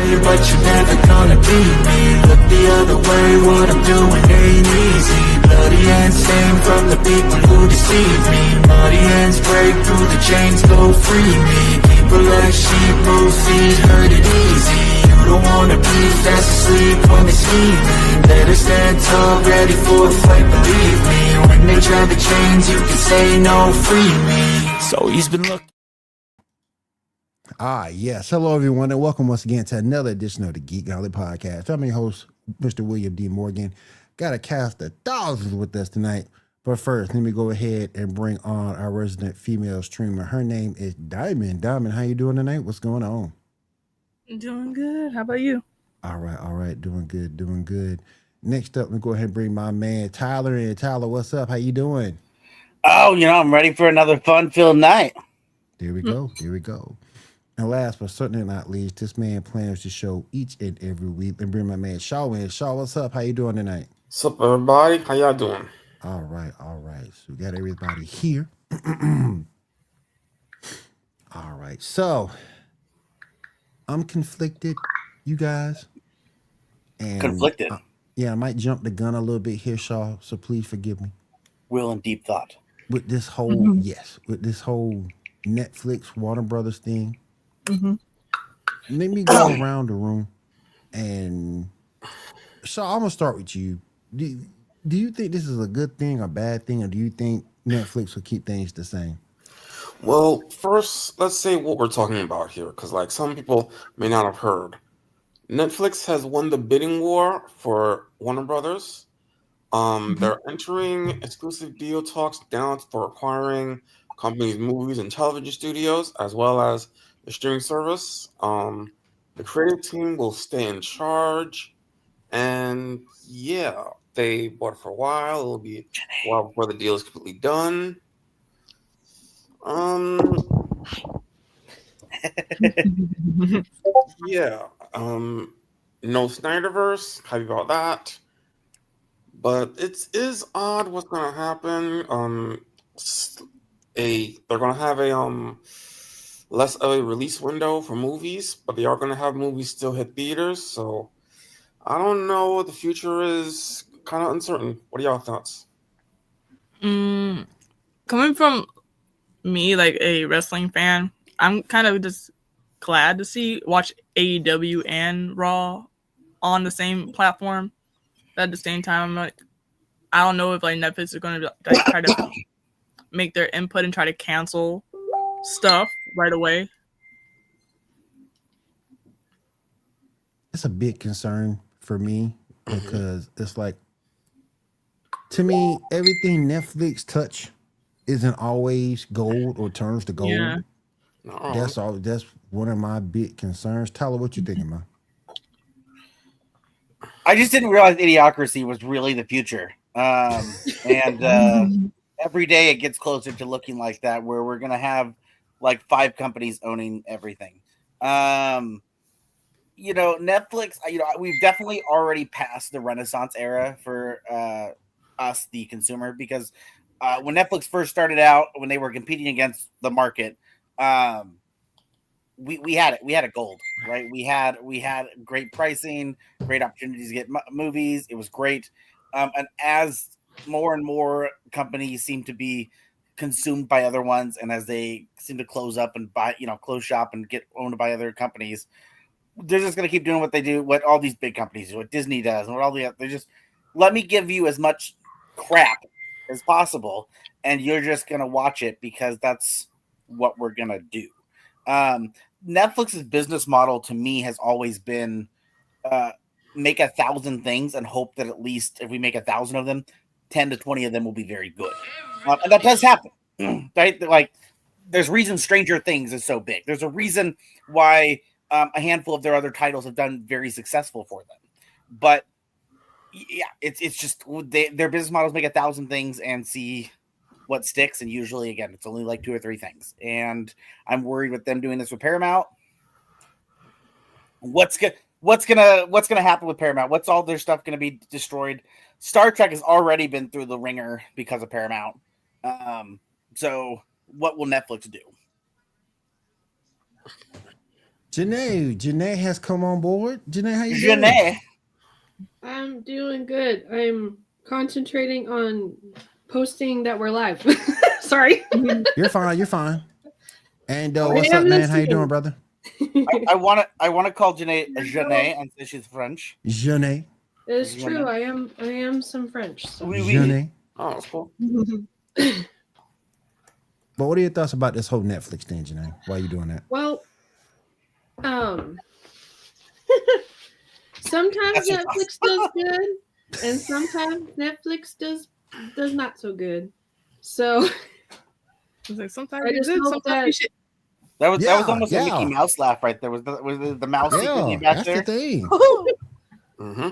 way, but you're never gonna beat me. Look the other way, what I'm doing ain't easy. Bloody hands stained from the people who deceive me. Muddy hands break through the chains, go free me. People like sheep move feet, hurt it easy. You don't wanna be fast asleep when they scheming. Better stand tall, ready for a fight, believe me. When they drag the chains, you can say no, free me. So he's been looking. Yes. Hello, everyone, and welcome once again to another edition of the Geek Gauntlet podcast. I'm your host, Mr. William D. Morgan. Got a cast of thousands with us tonight. But first, let me go ahead and bring on our resident female streamer. Her name is Diamond. Diamond, how you doing tonight? What's going on? Doing good. How about you? All right. Doing good. Next up, we go ahead and bring my man Tyler in. Tyler, what's up? How you doing? Oh, I'm ready for another fun-filled night. There we go. And last but certainly not least, this man plans to show each and every week. And bring my man Shaw in. Shaw, what's up? How you doing tonight? What's up, everybody? How y'all doing? All right. So we got everybody here. All right. So I'm conflicted, you guys. And Conflicted. I might jump the gun a little bit here, Shaw. So please forgive me. Will and deep thought. With this whole Netflix Warner Brothers thing. Mm-hmm. Let me go around the room, and so I'm gonna start with you. Do you think this is a good thing or bad thing, or do you think Netflix will keep things the same? Well, first, let's say what we're talking about here, because some people may not have heard. Netflix has won the bidding war for Warner Brothers. They're entering exclusive deal talks now for acquiring companies' movies and television studios, as well as the streaming service. The creative team will stay in charge, and they bought it for a while. It'll be a while before the deal is completely done. No Snyderverse. Happy about that. But it is odd what's going to happen. They're going to have a less of a release window for movies, but they are going to have movies still hit theaters. So I don't know. The future is kind of uncertain. What are y'all thoughts? Coming from me, like a wrestling fan, I'm kind of just glad to watch AEW and Raw on the same platform. But at the same time, I'm like, I don't know if Netflix is going to try to make their input and try to cancel stuff right away. It's a big concern for me because it's like, to me, everything Netflix touch isn't always gold or turns to gold. Yeah. That's one of my big concerns. Tyler, what you thinking, man? I just didn't realize Idiocracy was really the future. And every day it gets closer to looking like that, where we're going to have 5 companies owning everything. Netflix, we've definitely already passed the Renaissance era for us, the consumer, because when Netflix first started out, when they were competing against the market, we had it. We had a gold, right? We had great pricing, great opportunities to get movies. It was great. And as more and more companies seem to be consumed by other ones, and as they seem to close up and close shop and get owned by other companies, they're just going to keep doing what they do, what all these big companies do, what Disney does, and what all they just let me give you as much crap as possible, and you're just going to watch it because that's what we're going to do. Netflix's business model to me has always been make 1,000 things and hope that at least if we make 1,000 of them, 10 to 20 of them will be very good. And that does happen, right? There's reason Stranger Things is so big. There's a reason why a handful of their other titles have done very successful for them. But it's just their business models make 1,000 things and see what sticks, and usually again it's only 2 or 3 things. And I'm worried with them doing this with Paramount. What's gonna happen with Paramount? What's all their stuff gonna be destroyed? Star Trek has already been through the ringer because of Paramount. So what will Netflix do? Janae has come on board. Janae, how you doing? Janae. I'm doing good. I'm concentrating on posting that we're live. Sorry. You're fine. And I what's am up, man? How you listening. doing, brother? I want to call Janae Janae and say she's French. Janae. It's true. I am some French. So. Oui, oui. Janae. Oh, that's cool. But what are your thoughts about this whole Netflix thing, Janae? Why are you doing that? Well, sometimes Netflix does good, and sometimes Netflix does not so good. So It's like sometimes I you just good, hope sometimes you shit. That was Yeah, almost a Mickey Mouse laugh right there. Was the mouse secretly Yeah, back that's there? the thing. Mm-hmm.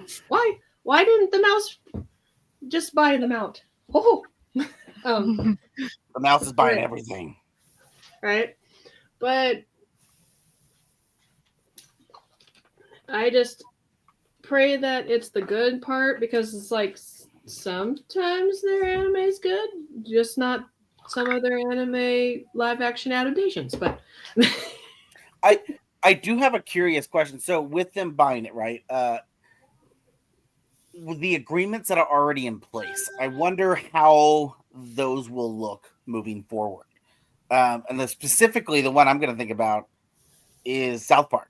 why didn't the mouse just buy them out? Oh, The mouse is buying everything. right. But I just pray that it's the good part because it's like sometimes their anime is good, just not some of their anime live action adaptations. But I do have a curious question. So with them buying it, right? With the agreements that are already in place, I wonder how those will look moving forward. And specifically, the one I'm going to think about is South Park.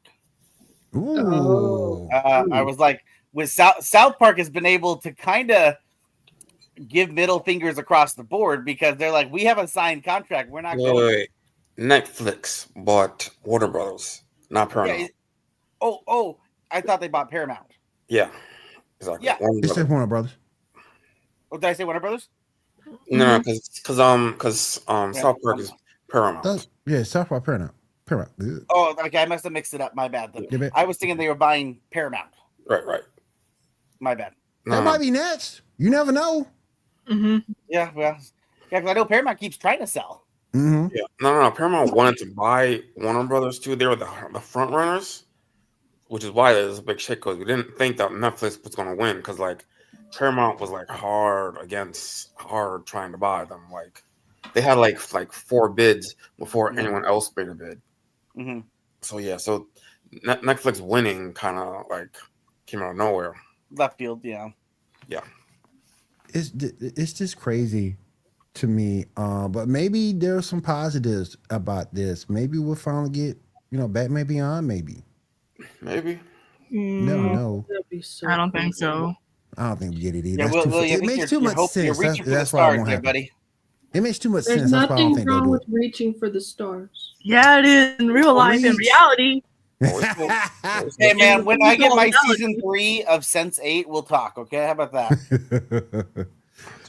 Ooh. I was like, with South Park has been able to kind of give middle fingers across the board because they're like, we have a signed contract. We're not going. Wait. Netflix bought Warner Brothers, not Paramount. Yeah, I thought they bought Paramount. Yeah, exactly. Yeah. It's just Warner Brothers. Oh, did I say Warner Brothers? No, because South Park is Paramount. Yeah, South Park Paramount. Oh, okay. I must have mixed it up. My bad. Yeah, I was thinking they were buying Paramount. Right. My bad. that might be next. You never know. Mm-hmm. Yeah, well, yeah, because I know Paramount keeps trying to sell. Mm-hmm. Yeah, no. Paramount wanted to buy Warner Brothers too. They were the front runners, which is why there's a big shit because we didn't think that Netflix was going to win because like Paramount was like hard trying to buy them. Like they had like 4 bids before anyone else made a bid. Mm-hmm. So yeah, Netflix winning kind of like came out of nowhere. Left field, yeah. It's just crazy to me. But maybe there's some positives about this. Maybe we'll finally get, Batman Beyond. Maybe. Maybe. Never know. that'd be so I don't think so. I don't think we get it either. Yeah, It makes too much sense. You're reaching for the That's why it stars won't there, happen. buddy. It makes too much There's sense. That's why I don't nothing think they'll wrong do with it. reaching for the stars. Yeah, it is in real life. In Reach. reality, Hey, man, when I get my Reality. season 3 of Sense8, we'll talk, okay? How about that?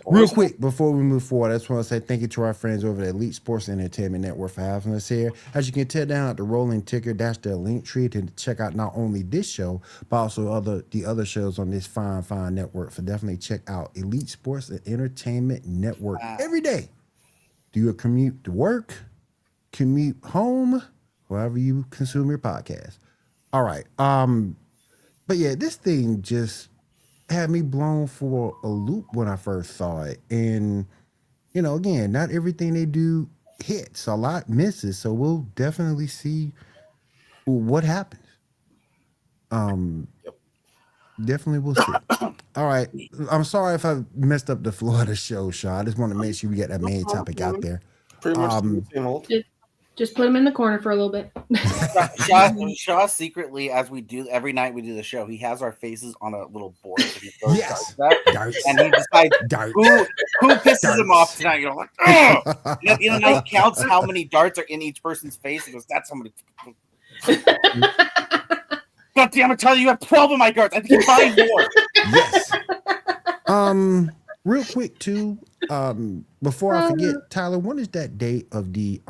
Real quick, before we move forward, I just want to say thank you to our friends over at Elite Sports Entertainment Network for having us here. As you can tell down at the rolling ticker, that's the link tree to check out not only this show, but also the other shows on this fine network. So definitely check out Elite Sports and Entertainment Network every day. Do you commute to work, commute home, wherever you consume your podcast. All right. But yeah, this thing just had me blown for a loop when I first saw it. And, again, not everything they do hits. A lot misses. So we'll definitely see what happens. Definitely we'll see. All right. I'm sorry if I messed up the flow of the show, Shaw. I just want to make sure we get that main topic out there. Pretty much the same old. Just put him in the corner for a little bit. Shaw secretly, as we do every night we do the show, he has our faces on a little board. So he throws Yes. darts at, and he decides who pisses him off tonight. You're like, oh! And at the end of the night, counts how many darts are in each person's face. He goes, that's somebody. God damn it, Charlie, you have 12 of my darts. I think you find more. Yes. Real quick too, before I forget, Tyler, when is that date of the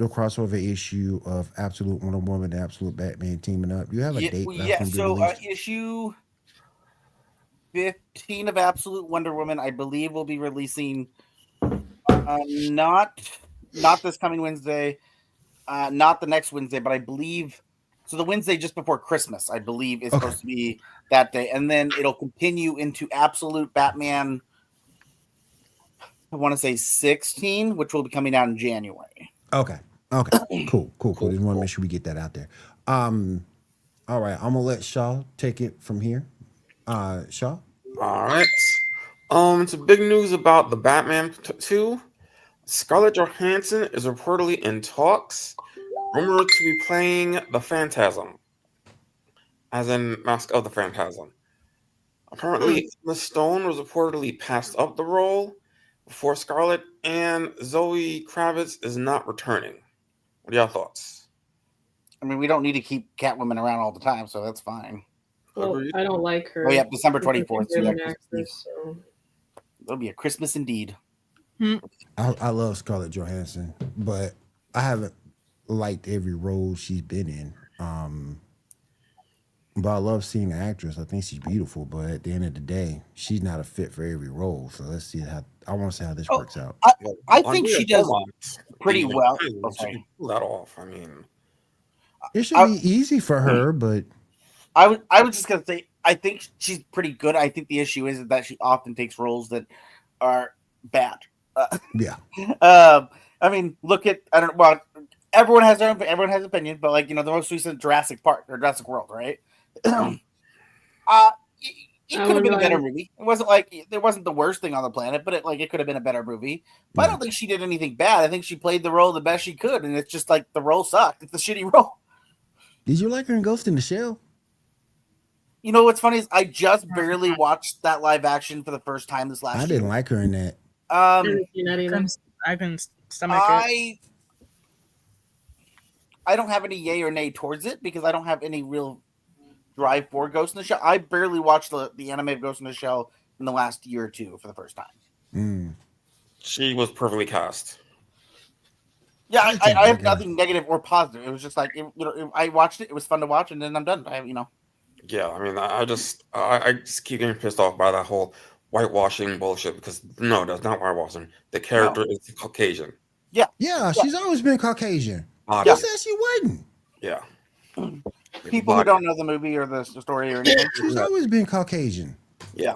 crossover issue of Absolute Wonder Woman and Absolute Batman teaming up? You have a date? Issue 15 of Absolute Wonder Woman, I believe, will be releasing not this coming Wednesday, not the next Wednesday, but I believe so. The Wednesday just before Christmas, I believe, is supposed to be that day, and then it'll continue into Absolute Batman. I want to say 16, which will be coming out in January. Okay. Okay, cool. Just want to make sure we get that out there. All right, I'm gonna let Shaw take it from here. Shaw. All right. It's a big news about the Batman 2. Scarlett Johansson is reportedly in talks, rumored to be playing the Phantasm, as in Mask of the Phantasm. Apparently, Emma Stone was reportedly passed up the role before Scarlett, and Zoe Kravitz is not returning. What are your thoughts? I mean, we don't need to keep Catwoman around all the time, so that's fine. Well, Agreed. I don't like her. Oh yeah, December I think 24th. she's So yeah, an Christmas Eve. actress, so. It'll be a Christmas indeed. I love Scarlett Johansson, but I haven't liked every role she's been in. But I love seeing the actress. I think she's beautiful, but at the end of the day, she's not a fit for every role. So let's see how I want to see how this works out. I think she does pretty well. She Okay. can pull that off. I mean, It should be easy for her, but I was just gonna say I think she's pretty good. I think the issue is that she often takes roles that are bad. yeah. I mean, look at well, everyone has everyone has opinion, but like the most recent Jurassic Park or Jurassic World, right? It could have been a better movie. It wasn't the worst thing on the planet, but it could have been a better movie. But I don't think she did anything bad. I think she played the role the best she could, and it's just like the role sucked. It's a shitty role. Did you like her in Ghost in the Shell? You know what's funny is I just barely watched that live action for the first time this last year. I didn't like her in that. I can stomach it. I don't have any yay or nay towards it because I don't have any real drive for Ghost in the Shell. I barely watched the anime of Ghost in the Shell in the last year or two for the first time. she was perfectly cast. Yeah, I have nothing negative or positive. It was just like I watched it. It was fun to watch, and then I'm done. Yeah, I mean, I just keep getting pissed off by that whole whitewashing bullshit because no, that's not whitewashing. The character is Caucasian. Yeah, she's always been Caucasian. Obviously. Who said she wasn't? Yeah. People who don't know the movie or the story or anything. She's always been Caucasian. Yeah.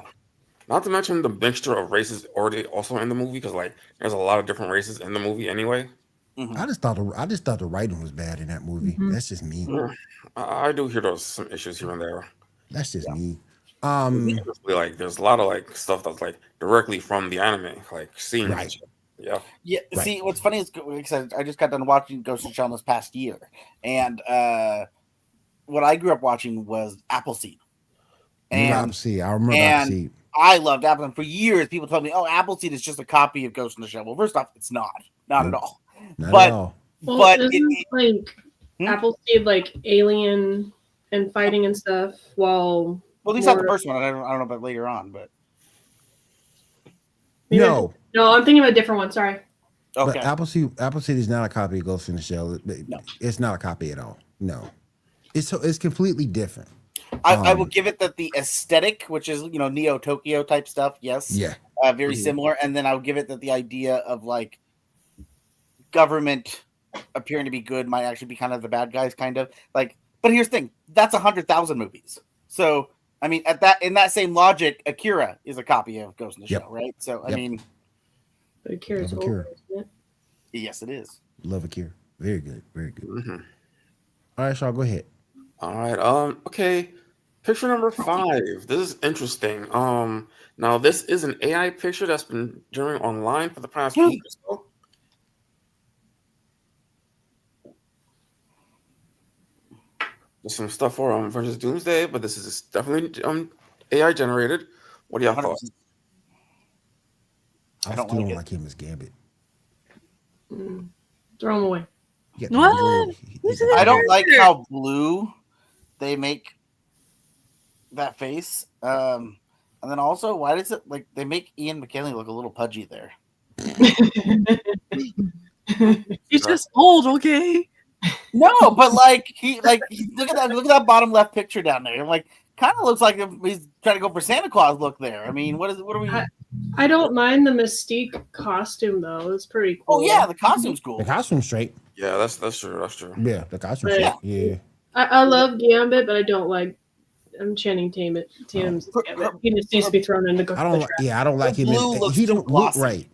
Not to mention the mixture of races already also in the movie because there's a lot of different races in the movie anyway. Mm-hmm. I just thought the writing was bad in that movie. That's just me. I do hear some issues here and there. That's just me. There's a lot of stuff that's directly from the anime, scenes. Right. Yeah. Yeah. Right. See, what's funny is like I said, I just got done watching Ghost in the Shell this past year, and what I grew up watching was Appleseed. And Appleseed. I remember Appleseed. I loved Appleseed. For years, people told me, "Oh, Appleseed is just a copy of Ghost in the Shell." Well, first off, it's not at all. Not at all. Well, But isn't Appleseed alien and fighting and stuff? Well, at least not the first one. I don't know about later on, but No, I'm thinking of a different one. Sorry. but okay. Appleseed is not a copy of Ghost in the Shell. No. It's not a copy at all. No, it's completely different. I will give it that the aesthetic, which is Neo Tokyo type stuff, yes, Yeah. Very similar, and then I'll give it that the idea of government appearing to be good might actually be kind of the bad guys, kind of like. But here's the thing: that's 100,000 movies. So I mean, in that same logic, Akira is a copy of Ghost in the Shell, right? So I mean, but Akira's Love Akira. older, isn't it? yes, it is. Love Akira. Very good. Very good. Mm-hmm. All right, Shaw, go ahead. All right. Okay. Picture number 5. This is interesting. Now this is an AI picture that's been generated online for the past week or so. There's some stuff for versus Doomsday, but this is definitely AI generated. What do y'all 100%. thought? I don't still like don't it. like him as Gambit. Throw him away. Yeah, What? I don't like how blue they make that face. And then also, why does it they make Ian McKellen look a little pudgy there? He's just old, okay? No, but he look at that bottom left picture down there. Kind of looks like he's trying to go for Santa Claus look there. I mean, what are we? I don't mind the Mystique costume though; it's pretty cool. Oh yeah, the costume's cool. The costume's straight. Yeah, that's true. That's true. Yeah, the costume's But- straight. Yeah. I love Gambit, but I don't like. I'm Channing Tatum's Gambit. He just needs to be thrown in the. I don't like. Yeah, I don't like him. blue looks He too don't look glossy. right.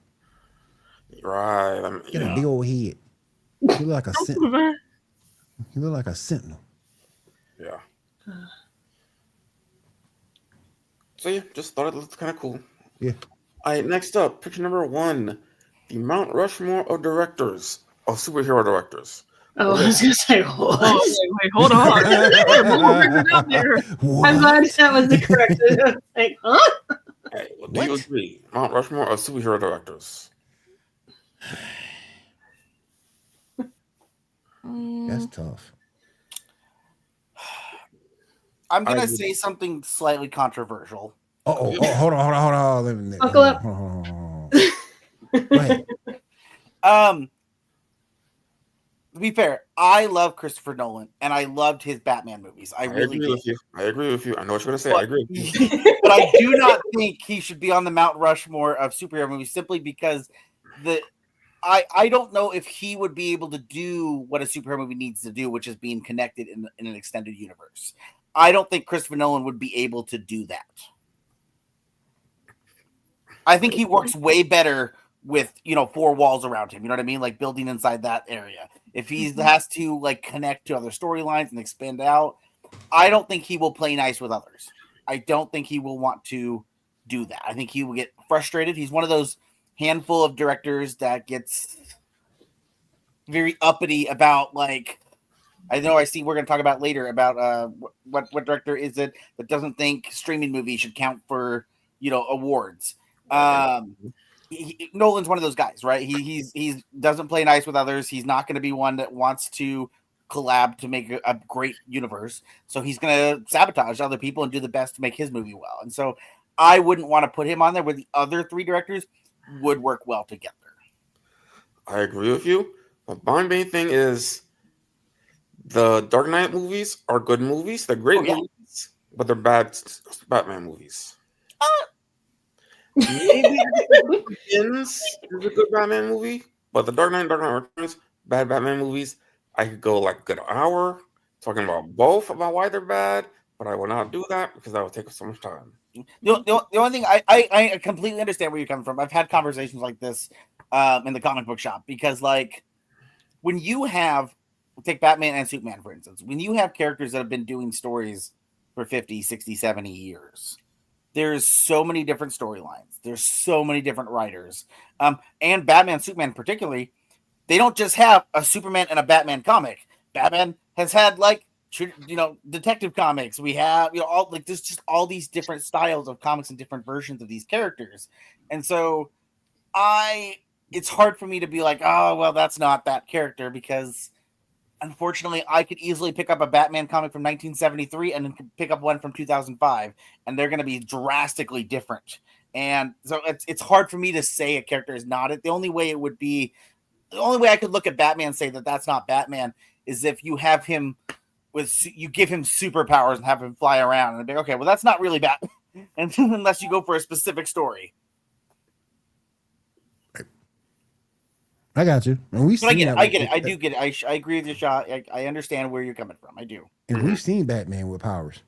Right. Get a big old head. You look like a sentinel. You look like a sentinel. Yeah. So yeah, just thought it looked kind of cool. Yeah. All right, next up, picture number 1, the Mount Rushmore of directors, of superhero directors. Oh, I was gonna say what? Oh, wait, hold on. Out there. I'm glad What? that was the correct. I was like, huh? Hey, well, do you What? agree? Mount Rushmore of superhero directors. That's tough. I'm gonna I- say something slightly controversial. Oh, hold on. Let me, Buckle up. hold on. Go ahead. To be fair, I love Christopher Nolan and I loved his Batman movies. I really agree did. with you. I agree with you. I know what you're gonna say. I agree with you. But I do not think he should be on the Mount Rushmore of superhero movies simply because I don't know if he would be able to do what a superhero movie needs to do, which is being connected in an extended universe. I don't think Christopher Nolan would be able to do that. I think he works way better with, 4 walls around him. You know what I mean? Like building inside that area. If he has to like connect to other storylines and expand out, I don't think he will play nice with others. I don't think he will want to do that. I think he will get frustrated. He's one of those handful of directors that gets very uppity about like, I know I see we're going to talk about later about what director is it that doesn't think streaming movies should count for, awards. Nolan's one of those guys, right? He doesn't play nice with others. He's not going to be one that wants to collab to make a great universe. So he's going to sabotage other people and do the best to make his movie well. And so I wouldn't want to put him on there where the other 3 directors would work well together. I agree with you. But my main thing is the Dark Knight movies are good movies. They're great movies, but they're bad Batman movies. Maybe Begins is a good Batman movie, but the Dark Knight and Dark Knight Returns, bad Batman movies. I could go like a good hour talking about both about why they're bad, but I will not do that because that would take up so much time. The only thing I completely understand where you're coming from. I've had conversations like this in the comic book shop because like when you have take Batman and Superman for instance, when you have characters that have been doing stories for 50, 60, 70 years, there's so many different storylines. There's so many different writers. And Batman, Superman particularly, they don't just have a Superman and a Batman comic. Batman has had like, detective comics. We have, all like there's just all these different styles of comics and different versions of these characters. And so it's hard for me to be like, oh, well, that's not that character because unfortunately, I could easily pick up a Batman comic from 1973 and then pick up one from 2005, and they're going to be drastically different. And so it's hard for me to say a character is not it. The only way I could look at Batman and say that that's not Batman is if you have him you give him superpowers and have him fly around and be okay, well, that's not really Batman, and unless you go for a specific story. I got you. And we've But seen I get that. it. I do get it. I agree with your shot. I understand where you're coming from. I do. And we've seen Batman with powers.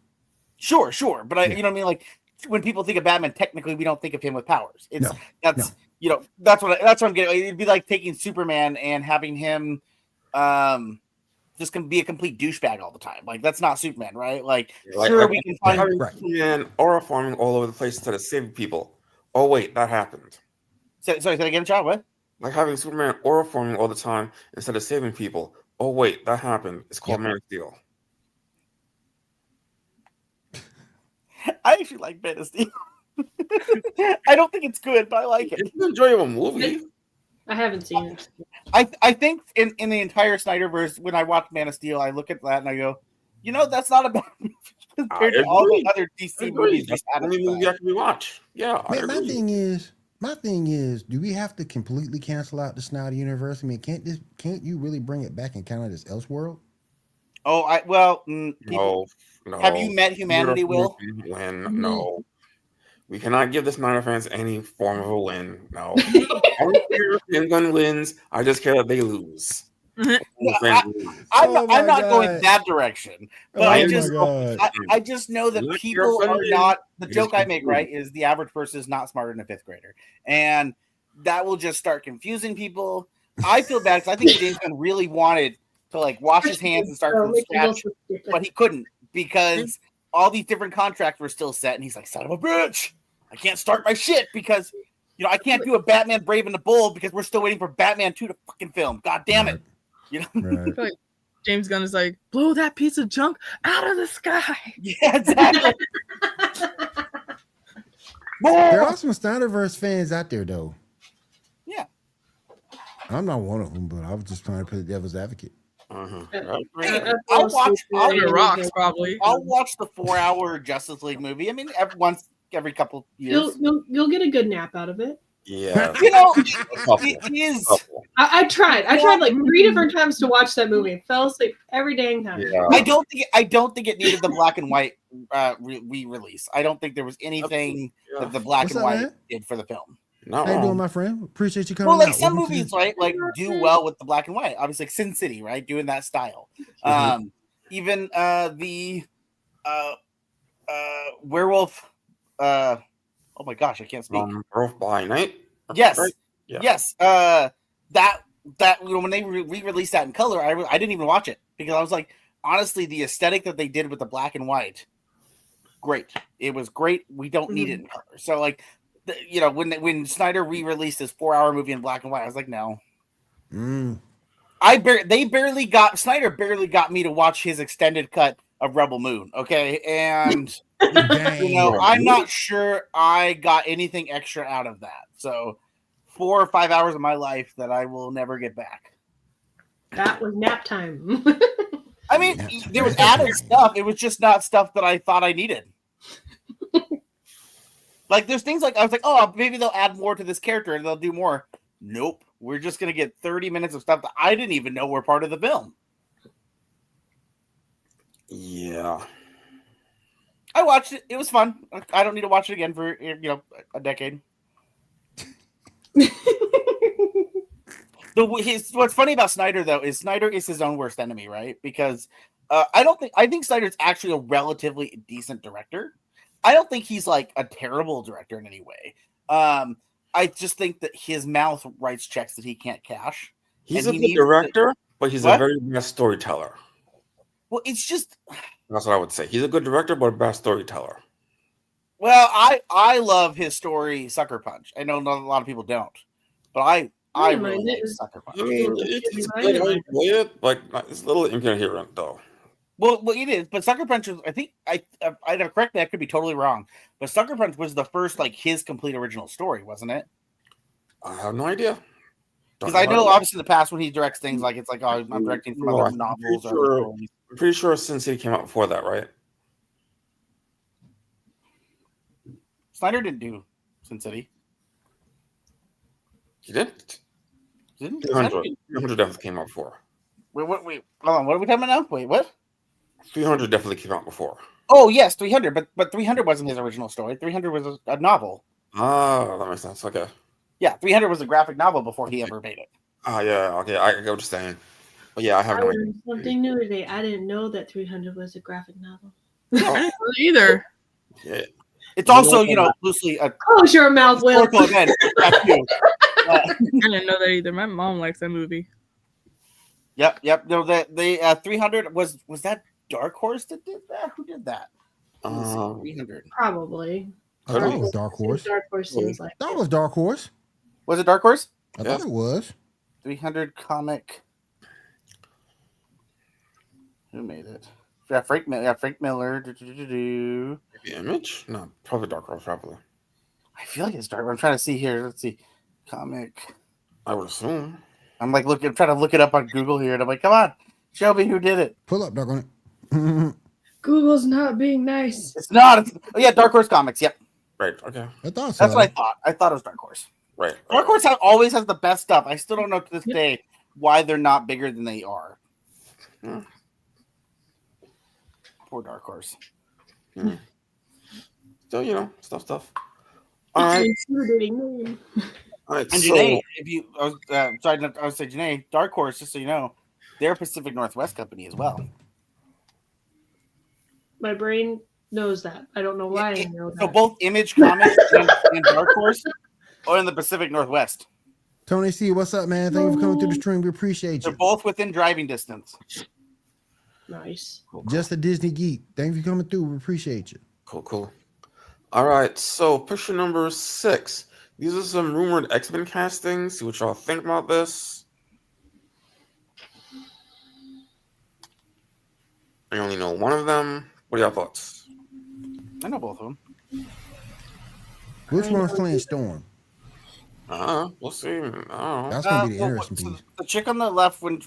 Sure. But you know what I mean? Like when people think of Batman, technically we don't think of him with powers. That's what I'm getting. It'd be like taking Superman and having him just gonna be a complete douchebag all the time. Like that's not Superman, right? Like sure we can find Superman aura forming all over the place instead of saving people. Oh wait, that happened. Sorry, say that again, Chad. What? Like having Superman aura forming all the time instead of saving people. Oh wait, that happened. It's called Man of Steel. I actually like Man of Steel. I don't think it's good, but I like it. It's an enjoyable movie. I haven't seen it. I think in the entire Snyderverse, when I watch Man of Steel, I look at that and I go, that's not a bad movie compared to all the other DC movies. That's the only movie I can watch. Yeah, Man, my thing is, do we have to completely cancel out the Snyder universe? I mean, can't you really bring it back and count it as Elseworld? Oh, no. Have you met humanity, Will? Win. No. We cannot give the Snyder fans any form of a win. No. I don't care if anyone wins. I just care that they lose. I'm not going that direction. But I just know that people are not. The joke I make, right, is the average person is not smarter than a 5th grader. And that will just start confusing people. I feel bad because I think James Gunn really wanted to like wash his hands and start from scratch, but he couldn't because all these different contracts were still set, and he's like, "Son of a bitch, I can't start my shit because I can't do a Batman Brave and the Bold because we're still waiting for Batman 2 to fucking film. God damn it, Right. I feel like James Gunn is like, blow that piece of junk out of the sky. Yeah, exactly. There are some Snyderverse fans out there, though. Yeah. I'm not one of them, but I was just trying to play the devil's advocate. I'll watch Rocks probably. I'll watch the 4-hour Justice League movie. I mean, every couple years. You'll get a good nap out of it. Yeah. It is. I tried like 3 different times to watch that movie. Fell asleep every dang time. Yeah. I don't think it needed the black and white re-release. I don't think there was anything that the black and white did for the film. No. How you doing, my friend? Appreciate you coming. Well, like out. some movies, right? Like do well with the black and white. Obviously, like Sin City, right? Doing that style. Even the werewolf. Oh my gosh, I can't speak. Werewolf by Night. Yes, right? Yeah. Yes. That when they re-released that in color, I didn't even watch it because I was like, honestly, the aesthetic that they did with the black and white, great. It was great. We don't need it in color. So like. When Snyder re-released his 4-hour movie in black and white, I was like, no. Snyder barely got me to watch his extended cut of Rebel Moon. Okay, and I'm not sure I got anything extra out of that. So 4 or 5 hours of my life that I will never get back. That was nap time. I mean, there was added stuff. It was just not stuff that I thought I needed. Like, there's things like, I was like, oh, maybe they'll add more to this character and they'll do more. Nope. We're just going to get 30 minutes of stuff that I didn't even know were part of the film. Yeah. I watched it. It was fun. I don't need to watch it again for, a decade. What's funny about Snyder, though, is Snyder is his own worst enemy, right? Because I think Snyder's actually a relatively decent director. I don't think he's like a terrible director in any way. I just think that his mouth writes checks that he can't cash. He's a good director, but he's a very bad storyteller. Well, it's just that's what I would say. He's a good director, but a bad storyteller. Well, I love his story Sucker Punch. I know not a lot of people don't, but I really like Sucker Punch. I mean, it's good how you play it, but it's a little incoherent though. Well, it is, but Sucker Punch was, I think, I don't correct me, I could be totally wrong, but Sucker Punch was the first, like, his complete original story, wasn't it? I have no idea. Because I know, obviously, in the past, when he directs things, like, it's like, oh, I'm directing from other novels. I'm pretty sure Sin City came out before that, right? Snyder didn't do Sin City. He didn't? 300 definitely came out before. Wait, hold on, what are we talking about now? Wait, what? 300 definitely came out before. Oh yes, 300, but 300 wasn't his original story. 300 was a novel. Ah, that makes sense. Okay. Yeah, 300 was a graphic novel before he ever made it. Ah, yeah. Okay, I get what you're saying. But yeah, I have no idea. Something new today. I didn't know that 300 was a graphic novel. I didn't know either. Yeah. It's also, loosely a close your mouth, Will. event. I didn't know that either. My mom likes that movie. Yep. No, the 300 was that Dark Horse that did that? Who did that? 300. Probably. I thought it was Dark Horse. Dark Horse seems like That was Dark Horse. Was it Dark Horse? I thought it was. 300 comic. Who made it? Yeah, Frank Miller. The Image? No, probably Dark Horse, probably. I feel like it's Dark. I'm trying to see here. Let's see. Comic. I would assume. I'm trying to look it up on Google here, and I'm like, come on, show me who did it. Pull up, Dark on it. Google's not being nice. It's not. Dark Horse Comics. Yep. Right. Okay. I thought so. That's what I thought. I thought it was Dark Horse. Right. Dark Horse always has the best stuff. I still don't know to this day why they're not bigger than they are. Poor Dark Horse. Still, stuff. All right. All right. And So, Janae, I was saying Janae, Dark Horse, just so you know, they're a Pacific Northwest company as well. My brain knows that. I don't know why I know that. So both Image Comics and Dark Horse are in the Pacific Northwest. Tony C, what's up, man? Thank you for coming through the stream. We appreciate They're you. both within driving distance. Nice. Just a Disney geek. Thank you for coming through. We appreciate you. Cool. All right, so picture number 6. These are some rumored X-Men castings. See what y'all think about this. I only know one of them. What are y'all thoughts? I know both of them. Which one's playing Storm? We'll see. I don't know. That's gonna be the Well, interesting so piece. the chick on the left when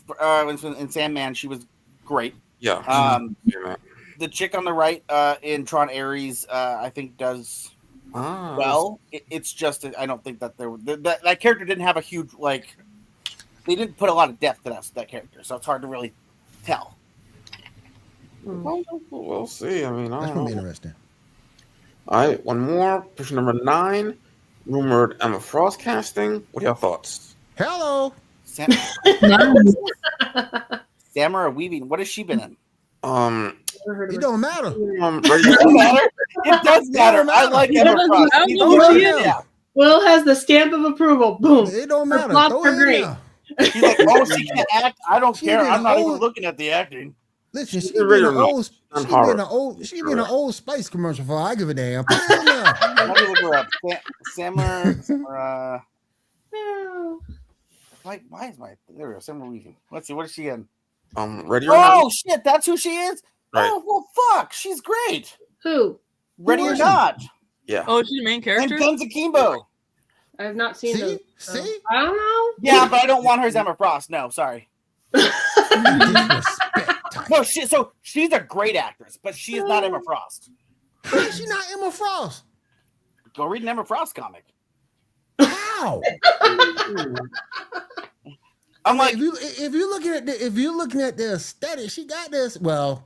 in Sandman, she was great. Yeah. The chick on the right in Tron Ares, I think does well. It's just I don't think that that character didn't have a huge like. They didn't put a lot of depth to that character, so it's hard to really tell. We'll see. I mean, I That's don't gonna know. be interesting. All right, one more. Picture number 9. Rumored Emma Frost casting. What are your thoughts? Hello. Samara Weaving. What has she been in? It don't matter. It does matter. I like Emma Frost. I don't know who she is. Yeah. Will has the stamp of approval. Boom. It don't Her matter. plots Throw are it in great. there. She's like, oh, she can act. I don't She care. been I'm not old- even looking at the acting. Listen, she She's been an old Spice commercial for. I give a damn. Put it in there. Let me look her up. Samara. Why is my there we go? Samara Weaving. Let's see. What is she in? Ready or Not? Oh shit, that's who she is. Right. Oh well, fuck. She's great. Who? Ready or is she? Not? Yeah. Oh, she's the main And character. Guns Akimbo. I have not seen See? those. so See? I don't know. Yeah, but I don't want her as Emma Frost. No, sorry. Disrespect. No, she's a great actress, but she is not Emma Frost. How is she not Emma Frost? Go read an Emma Frost comic. How? I'm like, if you're looking at the aesthetic, she got this. Well,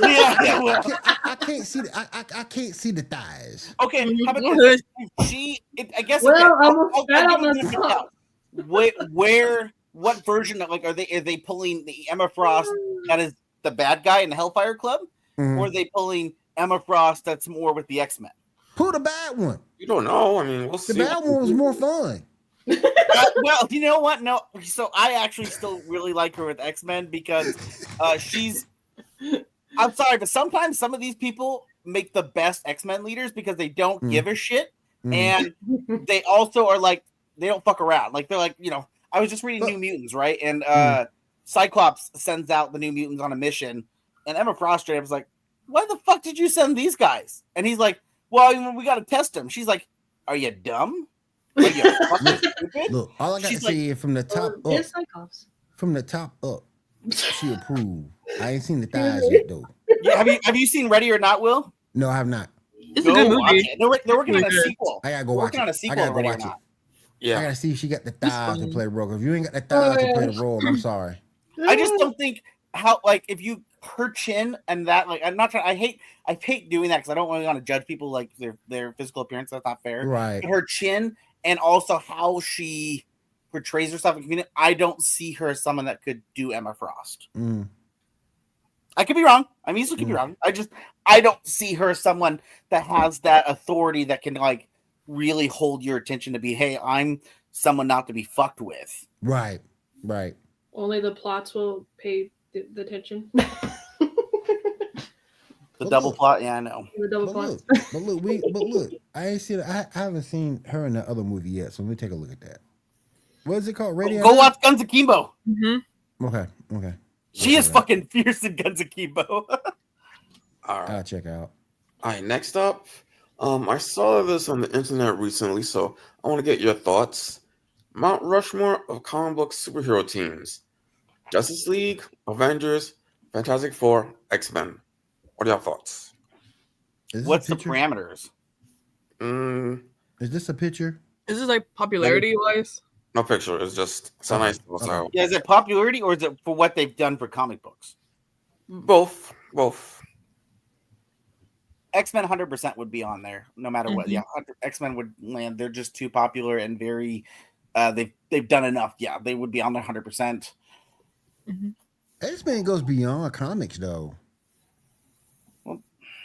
yeah, well, I can't see I can't see the thighs. okay. How about this? I guess. Well, Okay, almost spat out give you myself. a what version of like are they pulling the Emma Frost that is the bad guy in the Hellfire Club, Mhm. or are they pulling Emma Frost that's more with the X-Men? Pull the bad one. You don't know. I mean, we'll see. The bad one was more fun. Well, you know what? No, so I actually still really like her with X-Men because she's. I'm sorry, but sometimes some of these people make the best X-Men leaders because they don't give a shit, and they also are like they don't fuck around. Like they're like, you know, I was just reading New Mutants, right? And Cyclops sends out the New Mutants on a mission, and Emma Frost straight up was like, "Why the fuck did you send these guys?" And he's like, "Well, we got to test them." She's like, "Are you dumb? Are you fucking stupid?" Look, all I got to She's say is from the top up. It's Cyclops. From the top up, she approved. I ain't seen the thighs yet though. Yeah, have you seen Ready or Not, Will? No, I have not. It's a good Go watch movie. it. They're working on a Really good. sequel. I gotta go They're watch working it. on a I sequel. gotta go Ready or watch it. Not. I Yeah. gotta see if she got the thighs to fine. play the role. If you ain't got the thighs to play the role, I'm sorry. I just don't think how like if you her chin and that like I'm not trying. I hate doing that because I don't really want to judge people like their physical appearance. That's not fair. Right. But her chin and also how she portrays herself in community, I don't see her as someone that could do Emma Frost. Mm. I could be wrong. I easily could be wrong. I don't see her as someone that has that authority that can like really hold your attention to be, hey, I'm someone not to be fucked with. Right. Right. Only the plots will pay the attention. The double plot, yeah, I know. The double But plots. look, I ain't seen. I haven't seen her in the other movie yet. So let me take a look at that. What is it called? Radio. Go watch Guns Akimbo. Mm-hmm. Okay. She is fucking fierce in Guns Akimbo. All right. I'll check out. All right. Next up, I saw this on the internet recently, so I want to get your thoughts. Mount Rushmore of comic book superhero teams: Justice League, Avengers, Fantastic Four, X-Men. What are your thoughts? Is this What's a the picture? parameters? Is this a picture? Is this like popularity wise? No picture. It's just it's a nice little style. Yeah, is it popularity or is it for what they've done for comic books? Both. X-Men 100% would be on there, no matter what. Yeah, X-Men would land. They're just too popular and very. They've done enough. Yeah, they would be on there 100%. X-Men goes beyond comics, though. Well,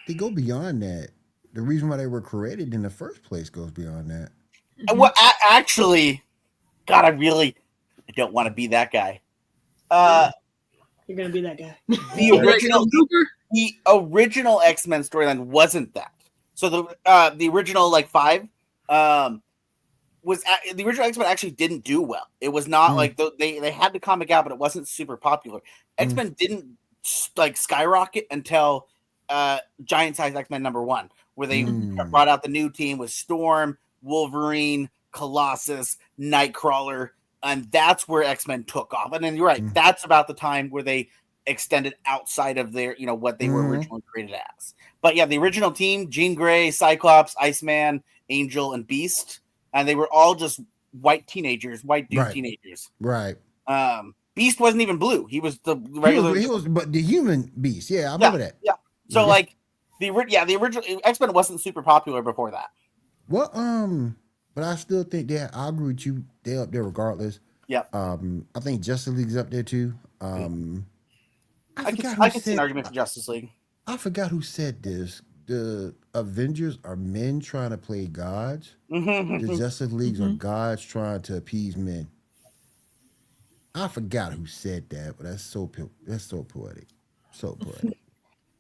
They go beyond that. The reason why they were created in the first place goes beyond that. Well, actually, God, I don't want to be that guy. You're gonna be that guy. The original X-Men storyline wasn't that. So the original like 5 was the original X-Men actually didn't do well. It was not like they had the comic out, but it wasn't super popular. X-Men didn't like skyrocket until Giant Size X-Men #1, where they brought out the new team with Storm, Wolverine, Colossus, Nightcrawler, and that's where X-Men took off. And then you're right, that's about the time where they extended outside of their, what they were originally created as. But yeah, the original team, Jean Grey, Cyclops, Iceman, Angel, and Beast, and they were all just white teenagers, teenagers. Right. Beast wasn't even blue. He was the regular. He was but the human Beast. Yeah, I remember that. Yeah. So like the original X-Men wasn't super popular before that. Well, but I still think that I agree with you. They're up there regardless. Yeah. I think Justice League's up there too. I can see an argument for Justice League. I forgot who said this. The Avengers are men trying to play gods. The Justice Leagues are gods trying to appease men. I forgot who said that, but that's so poetic. So poetic.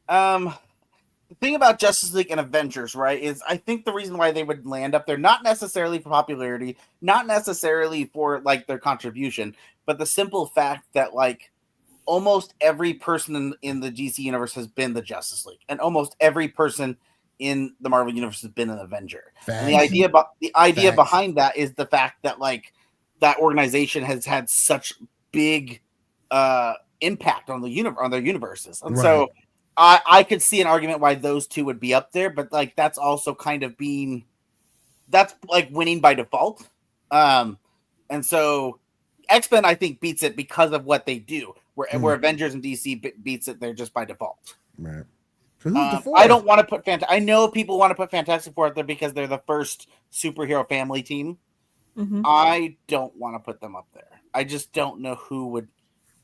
The thing about Justice League and Avengers, right, is I think the reason why they would land up there, not necessarily for popularity, not necessarily for like their contribution, but the simple fact that like almost every person in the DC universe has been the Justice League, and almost every person in the Marvel universe has been an Avenger. Facts. And the idea behind that is the fact that like that organization has had such big impact on their universes, and so I could see an argument why those two would be up there, but like that's also kind of that's like winning by default, and so X-Men I think beats it because of what they do. Where Avengers and DC beats it, they're just by default. Right. So who's the fourth? I don't want to put I know people want to put Fantastic Four out there because they're the first superhero family team. I don't want to put them up there. I just don't know who would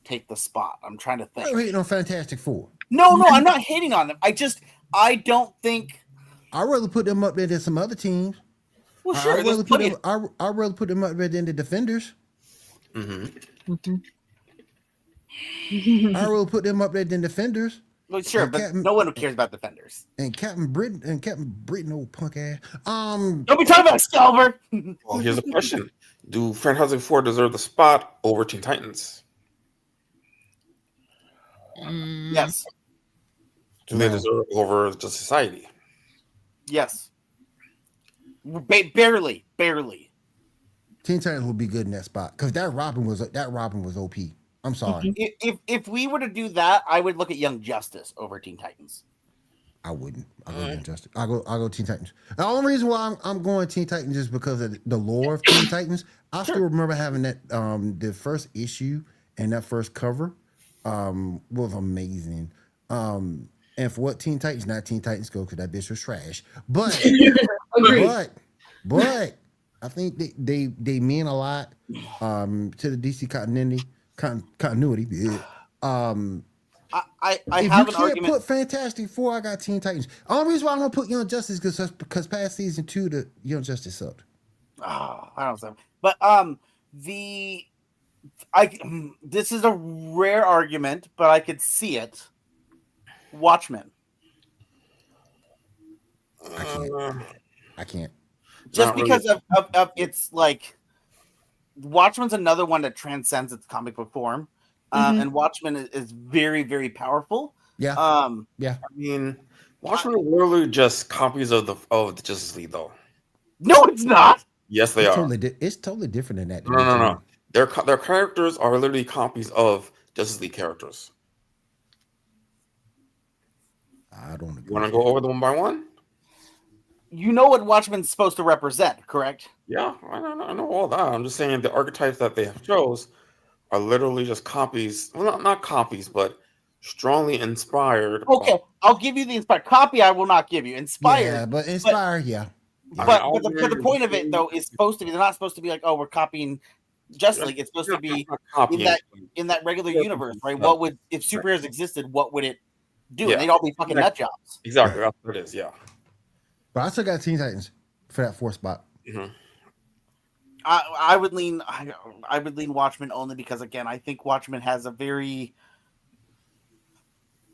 take the spot. I'm trying to think. I'm hating on Fantastic Four. No, I'm not hating on them. I don't think. I'd rather put them up there than some other teams. Well, sure. I'd rather put them up there than the Defenders. I will put them up there than Defenders. Well, sure, but no one cares about Defenders. And Captain Britain, old punk ass. Don't be talking about Excalibur. Well, here's a question: do Fantastic Four deserve the spot over Teen Titans? Yes. Do they deserve it over Justice Society? Yes. Barely. Teen Titans would be good in that spot because that Robin was OP. I'm sorry. If we were to do that, I would look at Young Justice over Teen Titans. I wouldn't. I'll go Young Justice. I'll go Teen Titans. The only reason why I'm going Teen Titans is because of the lore of Teen Titans. I still remember having that the first issue and that first cover was amazing. And for what Teen Titans, not Teen Titans Go, because that bitch was trash. But but I think they mean a lot to the DC continuity. Yeah. I if have you an argument. Put Fantastic Four, I got Teen Titans. Only reason why I'm gonna put Young Justice because past season 2 the Young Justice sucked. Oh, I don't know. But this is a rare argument, but I could see it. Watchmen. I can't. Just because of it's like Watchmen's another one that transcends its comic book form. And Watchmen is very, very powerful. Yeah. I mean, Watchmen are literally just copies of the Justice League, though. No, it's not. Yes, they are. It's totally different than that. No. Their characters are literally copies of Justice League characters. I don't agree. You want to go over them one by one? You know what Watchmen's supposed to represent, correct? Yeah, I know all that. I'm just saying the archetypes that they have chose are literally just copies. Well, not copies, but strongly inspired. Okay, I'll give you the inspired copy. I will not give you inspired. Yeah, but inspired, yeah. But the point of it though is supposed to be. They're not supposed to be like, oh, we're copying Justice League. It's supposed to be in that regular universe, right? What would if superheroes existed? What would it do? Yeah. They'd all be fucking nut jobs. Exactly, that's what it is. Yeah. But I still got Teen Titans for that 4th spot. I would lean Watchmen only because again I think Watchmen has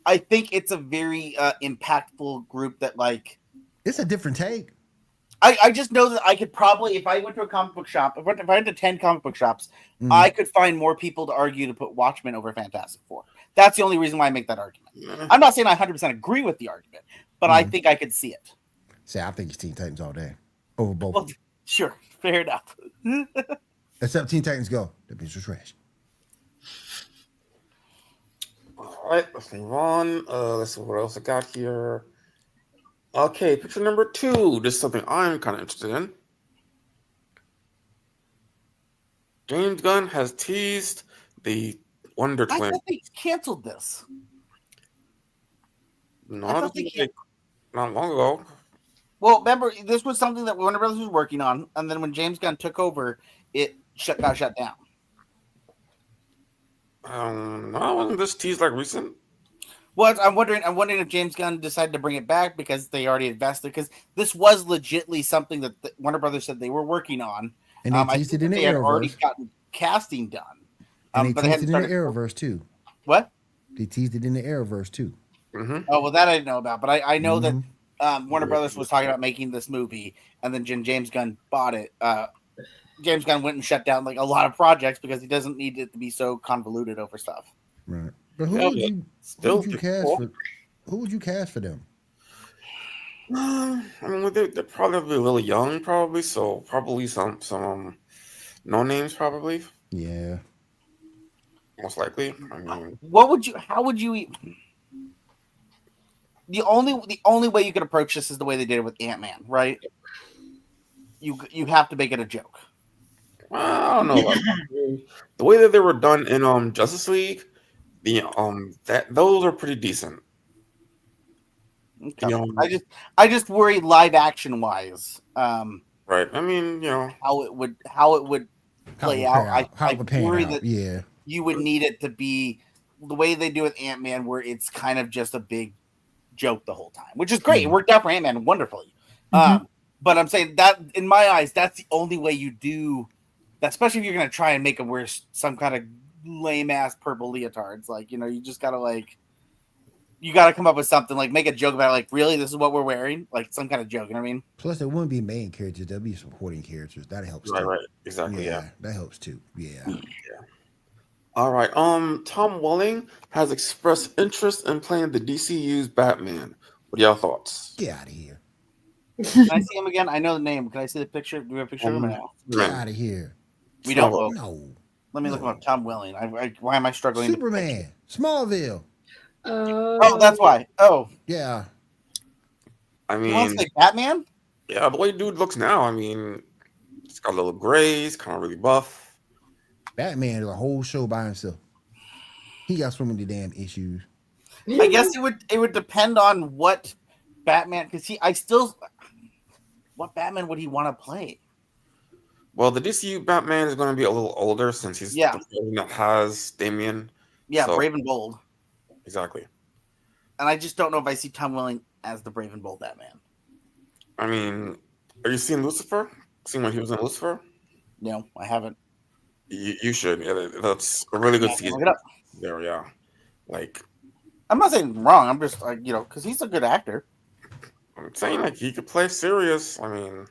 I think it's a very impactful group that like It's a different take. I just know that I could probably, if I went to a comic book shop, if I went to 10 comic book shops, I could find more people to argue to put Watchmen over Fantastic Four. That's the only reason why I make that argument. I'm not saying I 100% agree with the argument, but I think I could see it. See, I think it's Teen Titans all day over both. Well, sure, fair enough. Except Teen Titans Go. That bitch was trash. All right, let's move on. Let's see what else I got here. Okay, picture number 2. This is something I'm kind of interested in. James Gunn has teased the Wonder I Twins. thought they canceled this. Not long ago. Well, remember, this was something that Warner Brothers was working on, and then when James Gunn took over, it got shut down. No, wasn't this teased like recent? Well, I'm wondering if James Gunn decided to bring it back because they already invested. Because this was legitly something that Warner Brothers said they were working on, and they teased it in the they had already Arrowverse. gotten casting done. And but they teased it in the started... Arrowverse too. What? They teased it in the Arrowverse too. Mm-hmm. Oh well, that I didn't know about. But I know that Warner Brothers was talking about making this movie, and then James Gunn bought it. James Gunn went and shut down like a lot of projects because he doesn't need it to be so convoluted over stuff. Right. But who would you cast for them? I mean, they're probably a little young, probably. So probably some no names, probably. Yeah. Most likely. I mean, how would you? The only way you could approach this is the way they did it with Ant-Man, right? You have to make it a joke. I don't know. The way that they were done in Justice League, those are pretty decent. Okay. I just worry live action wise. Right. I mean, how it would play out. I worry that you would need it to be the way they do with Ant-Man, where it's kind of just a big joke the whole time, which is great. It worked out for Ant-Man wonderfully. But I'm saying that in my eyes, that's the only way you do that, especially if you're going to try and make him wear some kind of lame ass purple leotards. Like, you just got to you got to come up with something, like make a joke about it, like, really, this is what we're wearing? Like some kind of joke, you know what I mean? Plus, it wouldn't be main characters. There'll be supporting characters. That helps too. Right, exactly, yeah. That helps too. Yeah. All right. Tom Welling has expressed interest in playing the DCU's Batman. What are y'all thoughts? Get out of here. Can I see him again? I know the name. Can I see the picture? Do we have a picture of him now? Get out of here. We don't. No. Let me look him up. Tom Welling. Why am I struggling? Superman. Smallville. Oh, that's why. Oh. Yeah. I mean, he wants to play Batman? Yeah, the way dude looks now, I mean, it's got a little grays, kind of really buff. Batman is a whole show by himself. He got so many damn issues. I guess it would depend on what Batman, because what Batman would he want to play? Well, the DCU Batman is going to be a little older since he's the person that has Damian. Yeah, so, Brave and Bold. Exactly. And I just don't know if I see Tom Welling as the Brave and Bold Batman. I mean, are you seeing Lucifer? Seeing when he was in Lucifer? No, I haven't. You should. Yeah, that's a really good season. Look it up. There, yeah. Like, I'm not saying wrong. I'm just because he's a good actor. I'm saying like he could play serious. I mean,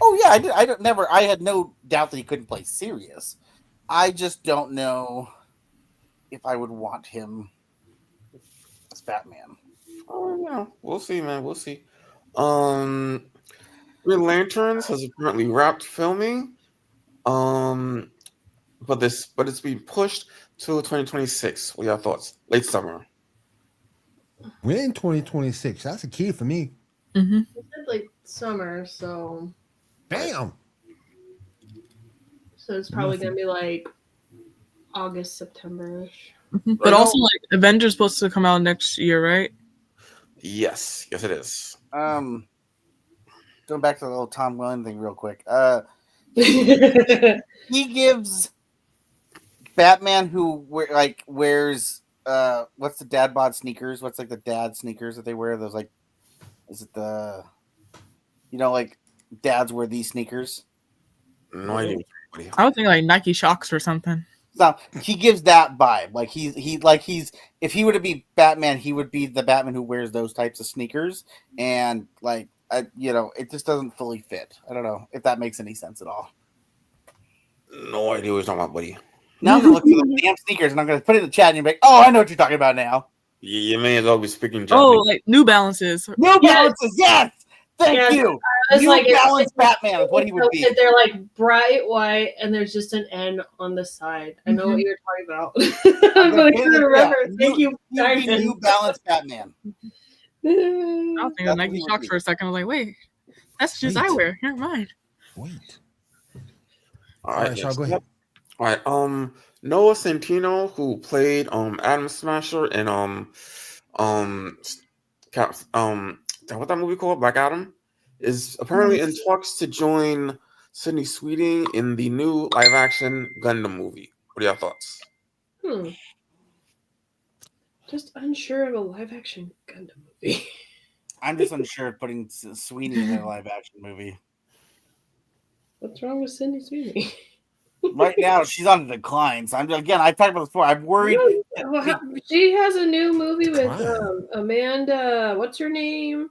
oh yeah, I did. I had no doubt that he couldn't play serious. I just don't know if I would want him as Batman. Oh yeah, we'll see, man. We'll see. Green Lanterns has apparently wrapped filming. But it's being pushed to 2026. What are your thoughts? Late summer. We're in 2026. That's a key for me. Mm-hmm. It said like summer, so. Damn. So it's probably gonna be like August, September-ish. Mm-hmm. But also, like, Avengers supposed to come out next year, right? Yes, it is. Going back to the little Tom Welling thing real quick. He gives Batman who wears what's the dad bod sneakers? What's like the dad sneakers that they wear? Those like, is it the, like dads wear these sneakers? No idea. I would think like Nike Shocks or something. So he gives that vibe. Like he's if he were to be Batman, he would be the Batman who wears those types of sneakers, and like it just doesn't fully fit. I don't know if that makes any sense at all. No idea what you're talking about, buddy. Now I'm gonna look for the damn sneakers, and I'm gonna put it in the chat, and you're like, "Oh, I know what you're talking about now." You may as well be speaking Japanese. Oh, like New Balances. New Balances, yes. Thank Yes, you. I was New like, Balance Batman is what he would be. They're like bright white, and there's just an N on the side. I know what you're talking about. I'm going to remember. Thank you, New Balance Batman. I was thinking of Nike Shocks for a second. I was like, wait, that's just I wear. Never mind. Wait. All right, Shaw, go ahead. All right. Noah Centino, who played Atom Smasher in what that movie called, Black Adam, is apparently in talks to join Sydney Sweeney in the new live-action Gundam movie. What are your thoughts? Just unsure of a live-action Gundam movie. I'm just unsure of putting Sweeney in a live-action movie. What's wrong with Sydney Sweeney? Right now, she's on the decline. So I've talked about this before. I'm worried. She has a new movie with Amanda. What's her name?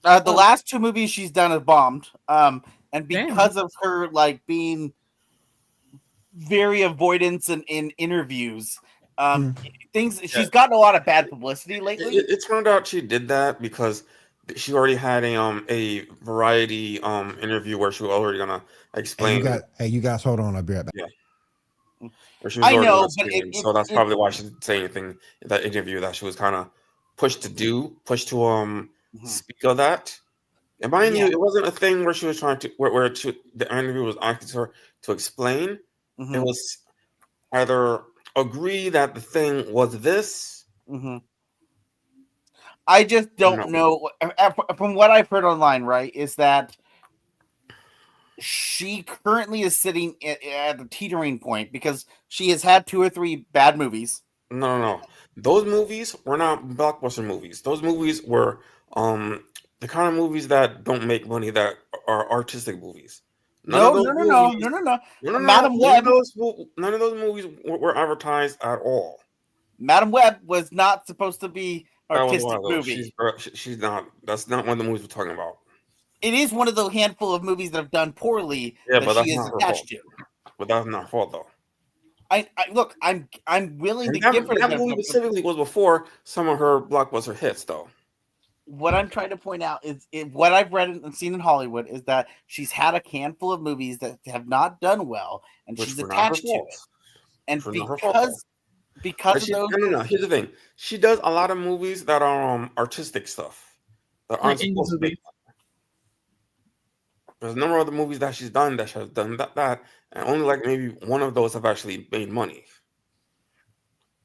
The last two movies she's done have bombed. And because of her being very avoidance in interviews, she's gotten a lot of bad publicity lately. It turned out she did that because she already had a variety interview where she was already gonna explain. Hey, you guys, hold on. I'll be right back. Yeah. I know, so that's probably why she didn't say anything in that interview, that she was kind of pushed to speak of that. And mind you, it wasn't a thing where she was trying to the interview was asking her to explain. It was either agree that the thing was this. I just don't know. From what I've heard online, right, is that she currently is sitting at the teetering point because she has had 2 or 3 bad movies. No. Those movies were not blockbuster movies. Those movies were the kind of movies that don't make money, that are artistic movies. No. Madam Web. None of those movies were advertised at all. Madam Web was not supposed to be an artistic movie. She's not. That's not one of the movies we're talking about. It is one of the handful of movies that have done poorly. Yeah, that but that's she is not her attached fault. to. But that's not her fault, though. I'm willing to give her that movie specifically was before some of her blockbuster hits, though. What I'm trying to point out is what I've read and seen in Hollywood is that she's had a handful of movies that have not done well, and she's attached to it. And because of those, no. Here's the thing: she does a lot of movies that are artistic stuff that aren't supposed to be. There's a number of the movies that she's done that has done that, and only maybe one of those have actually made money.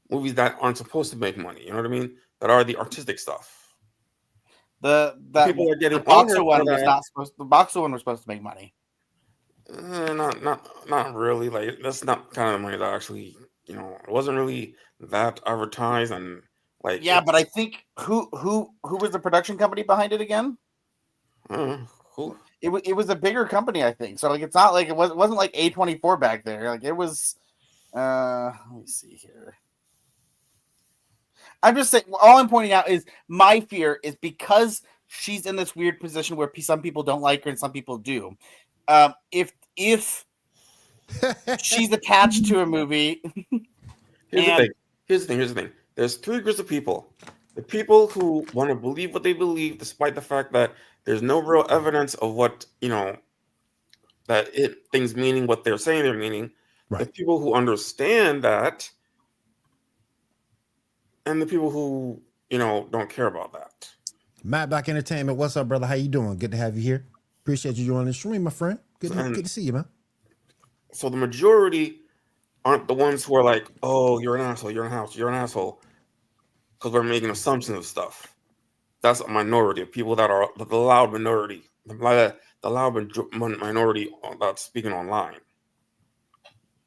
Movies that aren't supposed to make money, you know what I mean? That are the artistic stuff. People are getting the Boxer one was not supposed. The Boxer one was supposed to make money. Not really. That's not kind of money that actually, it wasn't really that advertised and Yeah, but I think who was the production company behind it again? Who? It was a bigger company, I think. So it's not like it wasn't like A24 back there. It was. Let me see here. I'm just saying. All I'm pointing out is my fear is because she's in this weird position where some people don't like her and some people do. If she's attached to a movie, here's the thing. There's 3 groups of people. The people who want to believe what they believe, despite the fact that there's no real evidence of what things meaning what they're saying they're meaning. Right. The people who understand that, and the people who don't care about that. Matt Black Entertainment, what's up, brother? How you doing? Good to have you here. Appreciate you joining the stream, my friend. Good to see you, man. So the majority aren't the ones who are like, "Oh, you're an asshole. You're an asshole," because we're making assumptions of stuff. That's a minority of people that are the loud minority, the loud minority that's speaking online.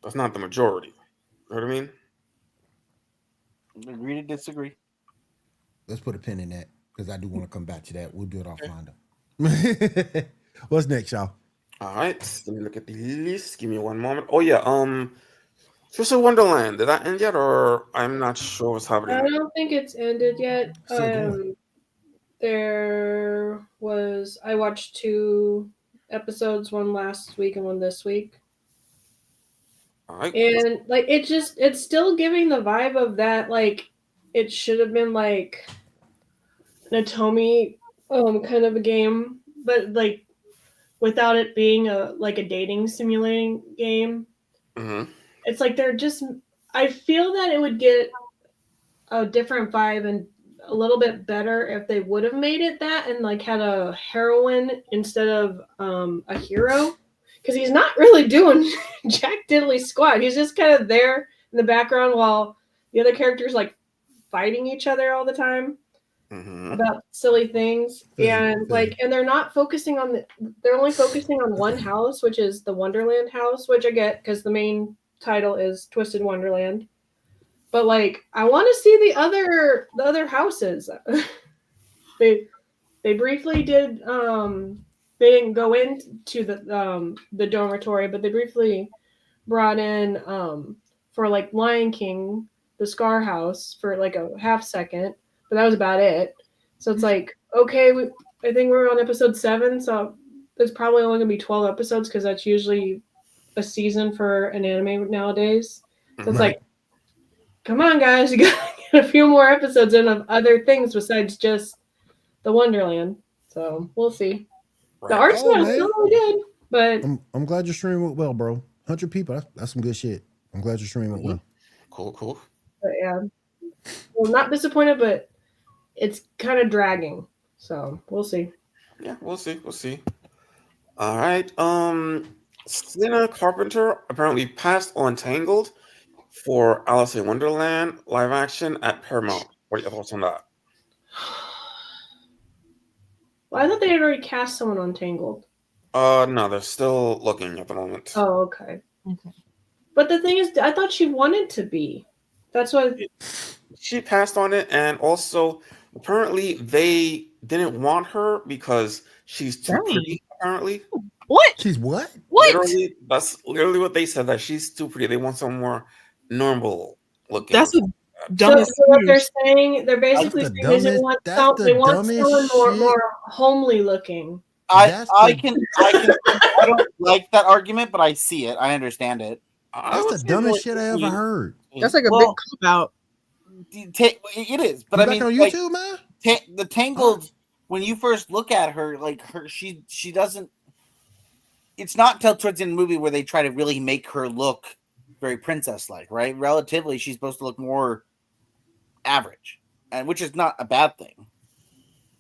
That's not the majority. You know what I mean? Agree to disagree. Let's put a pin in that because I do want to come back to that. We'll do it offline though. What's next, y'all? All right, let me look at the list. Give me one moment. Oh yeah, Twisted Wonderland. Did that end yet, or I'm not sure what's I happening? don't think it's ended yet. Still going. I watched 2 episodes, one last week and one this week. All right. And like it's still giving the vibe of that, like it should have been like an Atomy kind of a game, but like without it being a dating simulating game. Mm-hmm. It's like I feel that it would get a different vibe and a little bit better if they would have made it that and like had a heroine instead of a hero, because he's not really doing jack diddly squat. He's just kind of there in the background while the other characters like fighting each other all the time Mm-hmm. about silly things. And they're not focusing on they're only focusing on one house, which is the Wonderland house, which I get because the main title is Twisted Wonderland. But like, I want to see the other houses. they briefly did. They didn't go into the dormitory, but they briefly brought in for like Lion King, the Scar House for like a half second, but that was about it. So it's like, okay, I think we're on episode 7, so there's probably only gonna be 12 episodes because that's usually a season for an anime nowadays. So it's like, come on, guys, you got to get a few more episodes in of other things besides just the Wonderland. So we'll see. Right. The art style is man. still really good, but I'm glad your stream went well, bro. 100 people. That's some good shit. I'm glad your stream went well. Cool. yeah, well, not disappointed, but it's kind of dragging. So we'll see. Yeah, we'll see. All right. Selena Carpenter apparently passed on Tangled for Alice in Wonderland live action at Paramount. What are your thoughts on that? Well, I thought they had already cast someone on Tangled. No, they're still looking at the moment. Oh, okay. But the thing is, I thought she wanted to be. That's what She passed on it, and also apparently they didn't want her because she's too pretty. Apparently, What? She's what? literally, that's literally what they said. That she's too pretty. They want some more normal looking. That's the So, dumbest so what they're news. saying, they're basically That's the saying they want someone more homely looking. That's I the- can I don't like that argument, but I see it. I understand it. That's the dumbest shit I ever heard. That's like a Well, big cop out. It is, but You I back mean, on like, YouTube, man? the Tangled. When you first look at her, like she doesn't. It's not till towards the end of the movie where they try to really make her look very princess-like, right? Relatively, she's supposed to look more average, and which is not a bad thing.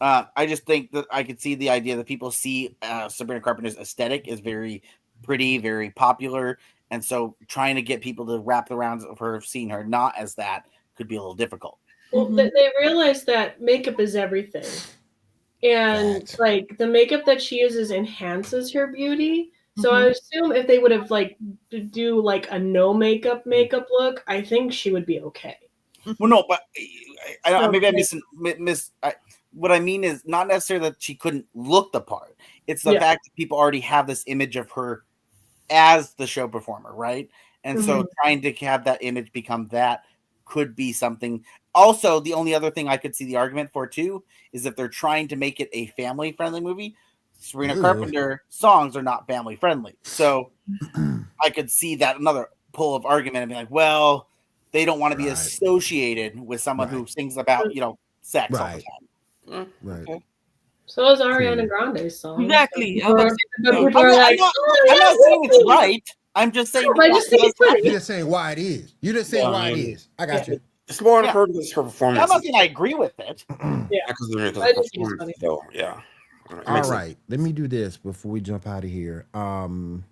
I just think that I could see the idea that people see Sabrina Carpenter's aesthetic is very pretty, very popular, and so trying to get people to wrap around of her seeing her not as that could be a little difficult. Well, they realize that makeup is everything, and Facts. like the makeup that she uses enhances her beauty. So I assume if they would have like do like a no makeup look, I think she would be okay. Well, no, but maybe I what I mean is not necessarily that she couldn't look the part. It's the fact that people already have this image of her as the show performer, right? And so trying to have that image become that could be something. Also, the only other thing I could see the argument for too is if they're trying to make it a family-friendly movie. Sabrina Carpenter songs are not family-friendly, so I could see that another pull of argument and be like, well, they don't want to be associated with someone who sings about sex all the time. Right. Okay. So is Ariana Grande's song. Exactly. People are like, I'm not saying it's right. I'm just saying. I just think it's funny. You're just saying why it is. You're just saying why it is. I got you. It's more on her because her performance. I'm not saying I agree with it. Because of her I just think it's performance, funny. though. Yeah. All right. Let me do this before we jump out of here. Jump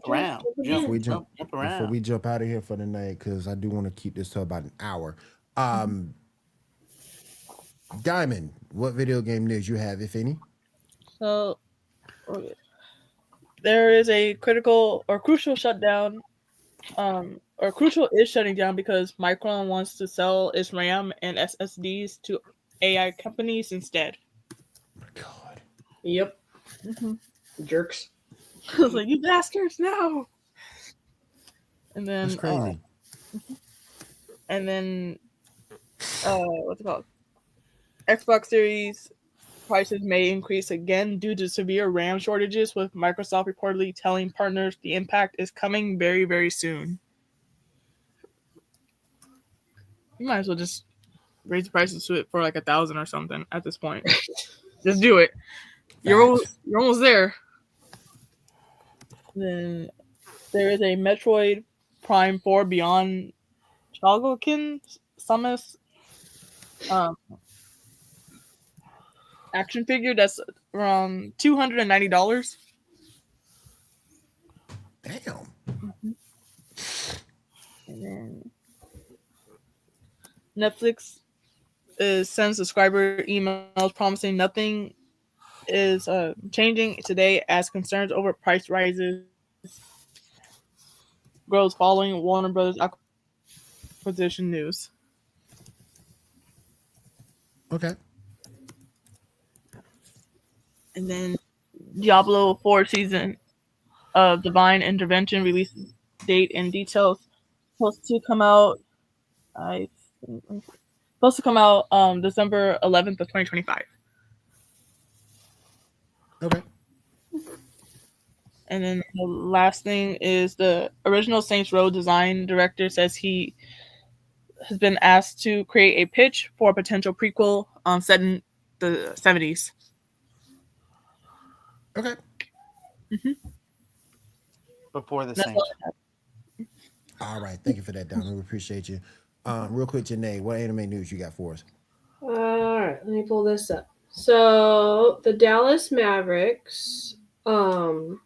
around. Before we jump around. Before we jump out of here for the night, because I do want to keep this to about an hour. Diamond, what video game news you have, if any? So there is a crucial shutdown. Or Crucial is shutting down because Micron wants to sell its RAM and SSDs to AI companies instead. Oh my God. Yep. Jerks. I was like, you bastards, no. And then That's crazy. What's it called? Xbox Series prices may increase again due to severe RAM shortages, with Microsoft reportedly telling partners the impact is coming very, very soon. You might as well just raise the prices to it for like 1,000 or something at this point. Just do it. You're Facts. almost there. Then there is a Metroid Prime 4 Beyond Chogokin Samus action figure that's around $290. Damn. And then Netflix sends subscriber emails promising nothing is changing today as concerns over price rises grows following Warner Brothers acquisition news. Okay. And then Diablo 4 season of Divine Intervention release date and details supposed to come out. December 11th of 2025. Okay. And then the last thing is the original Saints Row design director says he has been asked to create a pitch for a potential prequel set in the 70s. Okay. Before the That's Saints. All right. Thank you for that, Donna. We appreciate you. Real quick, Janae, what anime news you got for us? All right, let me pull this up. So the Dallas Mavericks are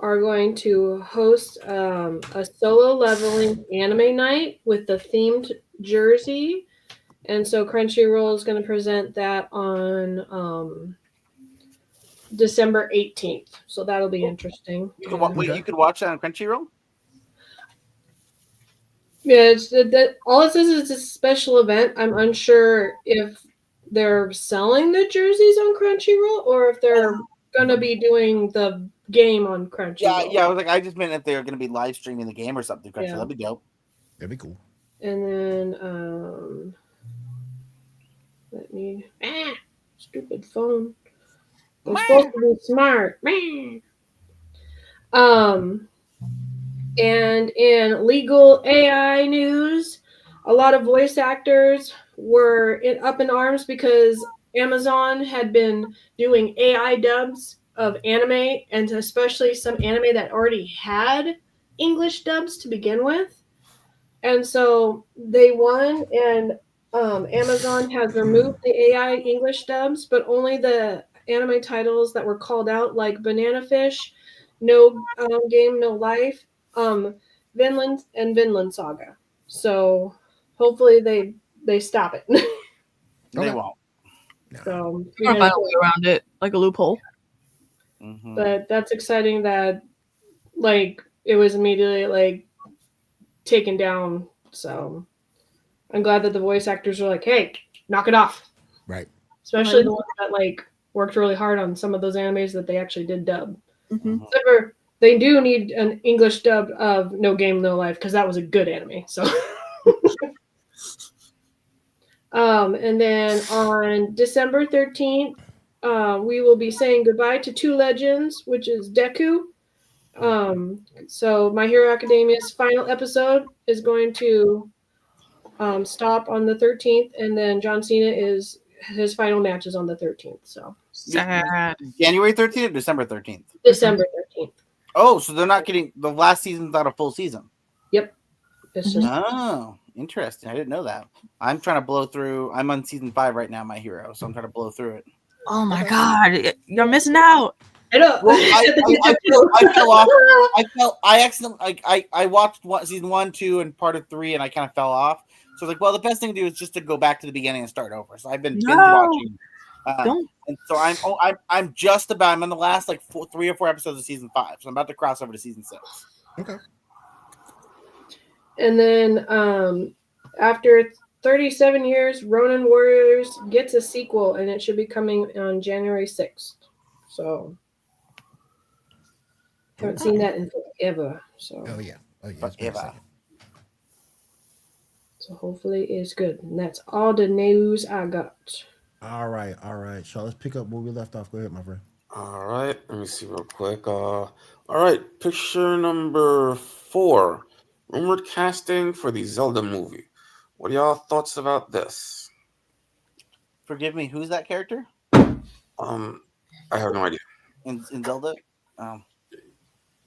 going to host a solo leveling anime night with the themed jersey. And so Crunchyroll is going to present that on December 18th. So that'll be interesting. You could you could watch that on Crunchyroll? Yeah, it's that all it says is it's a special event. I'm unsure if they're selling the jerseys on Crunchyroll or if they're gonna be doing the game on Crunchyroll. Yeah. I was like, I just meant if they're gonna be live streaming the game or something. Crunchyroll, Yeah. that'd be dope. That'd be cool. And then let me stupid phone. They're supposed to be smart. And in legal AI news, a lot of voice actors were up in arms because Amazon had been doing AI dubs of anime, and especially some anime that already had English dubs to begin with. And so they won, and Amazon has removed the AI English dubs, but only the anime titles that were called out, like Banana Fish, No Game, No Life, Vinland, and Vinland Saga. So hopefully they stop it. They won't. So Or find a way around it, like a loophole. Mm-hmm. But that's exciting that like it was immediately like taken down. So I'm glad that the voice actors are like, hey, knock it off. Right. Especially the ones that like worked really hard on some of those animes that they actually did dub. Mm-hmm. Except for they do need an English dub of No Game, No Life because that was a good anime. So and then on December 13th, we will be saying goodbye to two legends, which is Deku. So My Hero Academia's final episode is going to stop on the 13th, and then John Cena his final match is on the 13th. So sad. January 13th or December 13th? December 13th. Oh, so they're not getting the last season's not a full season. Yep. It's just Oh, interesting. I didn't know that. I'm trying to blow through. I'm on season 5 right now, My Hero, so I'm trying to blow through it. Oh my god, you're missing out. I know. Well, I fell off. I accidentally I watched season 1, 2, and part of 3, and I kind of fell off. So I was like, well, the best thing to do is just to go back to the beginning and start over. So I've been binge watching. And so I'm just about. I'm on the last like 3 or 4 episodes of season 5. So I'm about to cross over to season 6. Okay. And then after 37 years, Ronin Warriors gets a sequel, and it should be coming on January 6th. So Haven't seen that in forever. So Oh yeah. It's been a Forever. second. so hopefully it's good. And that's all the news I got. All right. So let's pick up where we left off. Go ahead, my friend. All right, let me see real quick. All right, picture number 4. Rumored casting for the Zelda movie. What are y'all thoughts about this? Forgive me, who's that character I have no idea. in Zelda? I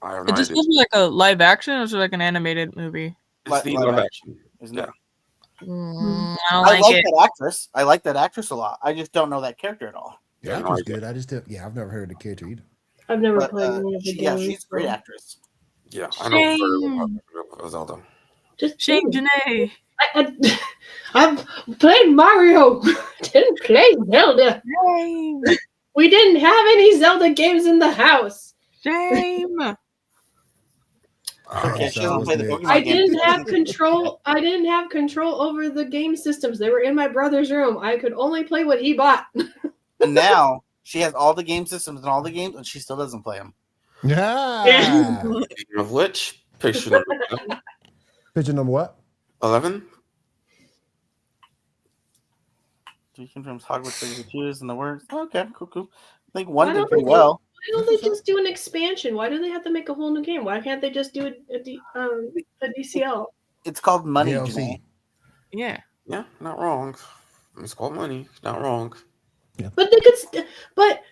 have no Is this idea. supposed to be like a live action or is it like an animated movie? It's the live live action. Isn't Yeah. it? I don't I like like it. that actress. I like that actress a lot. I just don't know that character at all. Yeah, Yeah, that no was idea. good. I just I've never heard of the character either. I've never But played any of the games. she's a great so actress. Yeah, I know very little Shame. about Zelda. Just Shame, Janae. I've played Mario. Didn't play Zelda. Shame. We didn't have any Zelda games in the house. Shame. Okay, she So I doesn't was play the good. Pokemon I games. didn't have control. I didn't have control over the game systems. They were in my brother's room. I could only play what he bought. And now she has all the game systems and all the games, and she still doesn't play them. Yeah. Speaking of which, picture number Picture number what? 11. Do you confirm Hogwarts Legacy 2 is in the works? Okay, cool. I think Why one don't did pretty they well. Why don't they just do an expansion? Why do they have to make a whole new game? Why can't they just do a DCL? It's called Money, DLC. Janae. Yeah. Yeah, not wrong. It's called money. Not wrong. But they could. But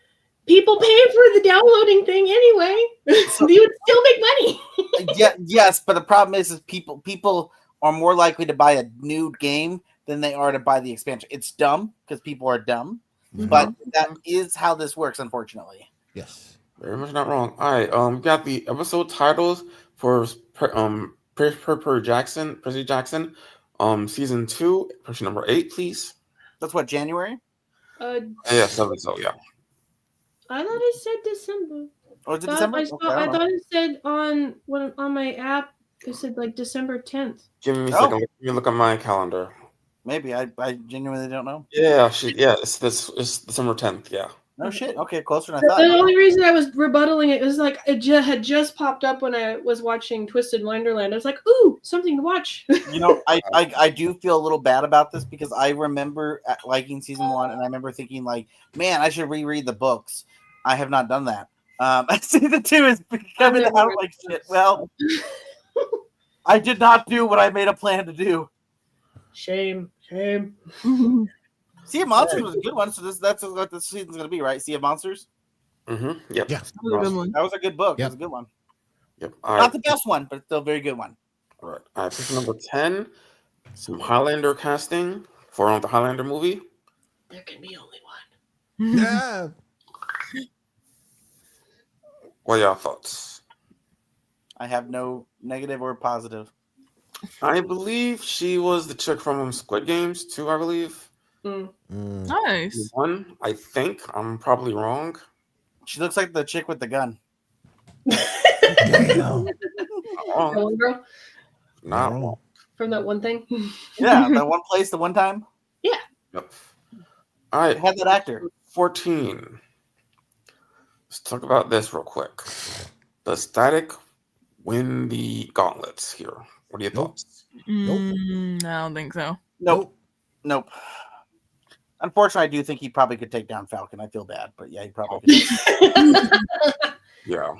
people pay for the downloading thing anyway. You would still make money. Yes, but the problem is people are more likely to buy a new game than they are to buy the expansion. It's dumb because people are dumb, but that is how this works, unfortunately. Yes. Very much not wrong. All right. We got the episode titles for Percy Jackson, season 2, picture number 8, please. That's what, January? Yeah, 7. So yeah. I thought it said December. Or is it I December? thought it said on my app. It said like December 10th. Give me a Oh. second. Let me look at my calendar. Maybe I genuinely don't know. Yeah, it's December 10th. Yeah. No shit. Okay, closer than I The thought. only reason I was rebuttaling it was like it had just popped up when I was watching Twisted Wonderland. I was like, "Ooh, something to watch." You know, I do feel a little bad about this because I remember liking season 1, and I remember thinking like, man, I should reread the books. I have not done that. Season 2 is coming never out read like the shit. books. Well, I did not do what I made a plan to do. Shame. Sea of Monsters was a good one, so that's what this season's gonna be, right? Sea of Monsters. Mm-hmm. Yep. Yeah. That was a good one. That was a good book. Yep. It was a good one. Yep. All Not right. the best one, but still a very good one. All right. All right. Picture number 10. Some Highlander casting for the Highlander movie. There can be only one. Yeah. What are y'all thoughts? I have no negative or positive. I believe she was the chick from Squid Games too. I believe. Nice. One, I think. I'm probably wrong. She looks like the chick with the gun. Damn. Not That wrong. one girl Not wrong. from that one thing. Yeah, that one place, the one time. Yep. All I right. had that actor. 14. Let's talk about this real quick. Does Static win the gauntlets here? What are your thoughts? I don't think so. Nope. Unfortunately, I do think he probably could take down Falcon. I feel bad, but yeah, he probably could. Yeah.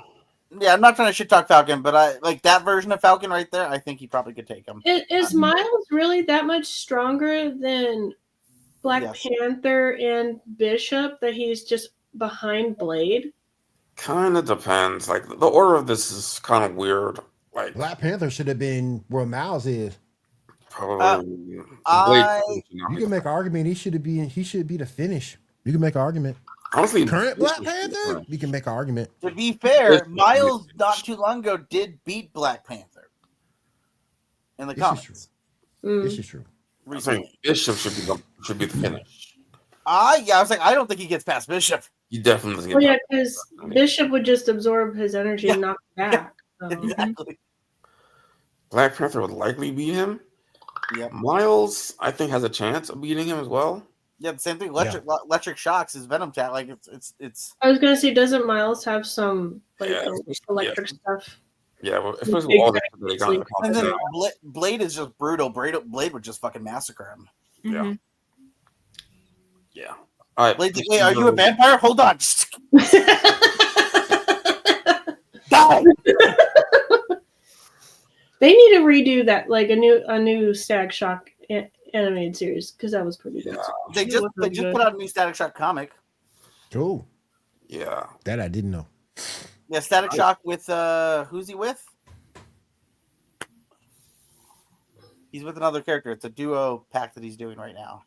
Yeah, I'm not trying to shit talk Falcon, but I like that version of Falcon right there. I think he probably could take him. Is Miles really that much stronger than Black Yes. Panther and Bishop that he's just behind Blade? Kind of depends. Like the order of this is kind of weird. Like Black Panther should have been where Miles is. probably. You can make an argument he should be the finish. You can make an argument. Honestly, Current Black Panther, you can make an argument. To be fair, Miles not too long ago did beat Black Panther in the This is true. comics This is true. I think recently. Bishop should be the finish. Yeah, I was like, I don't think he gets past Bishop. He definitely doesn't Well, get yeah, because Bishop would just absorb his energy and knock him back. So. Exactly. Black Panther would likely beat him. Yep. Miles, I think, has a chance of beating him as well. Yeah, the same thing. Electric Shocks is Venom Tat. Like it's. I was gonna say, doesn't Miles have some like Yeah, electric stuff? Yeah, well, especially with all the shit that they got in the And comics. then Blade is just brutal. Blade would just fucking massacre him. Yeah. Yeah. All right. Blade, wait, are you a vampire? Hold on. Die. They need to redo that, like a new Static Shock animated series, because that was pretty good. They just put out a new Static Shock comic. Cool. Yeah. That I didn't know. Yeah, Static Shock with who's he with? He's with another character. It's a duo pack that he's doing right now.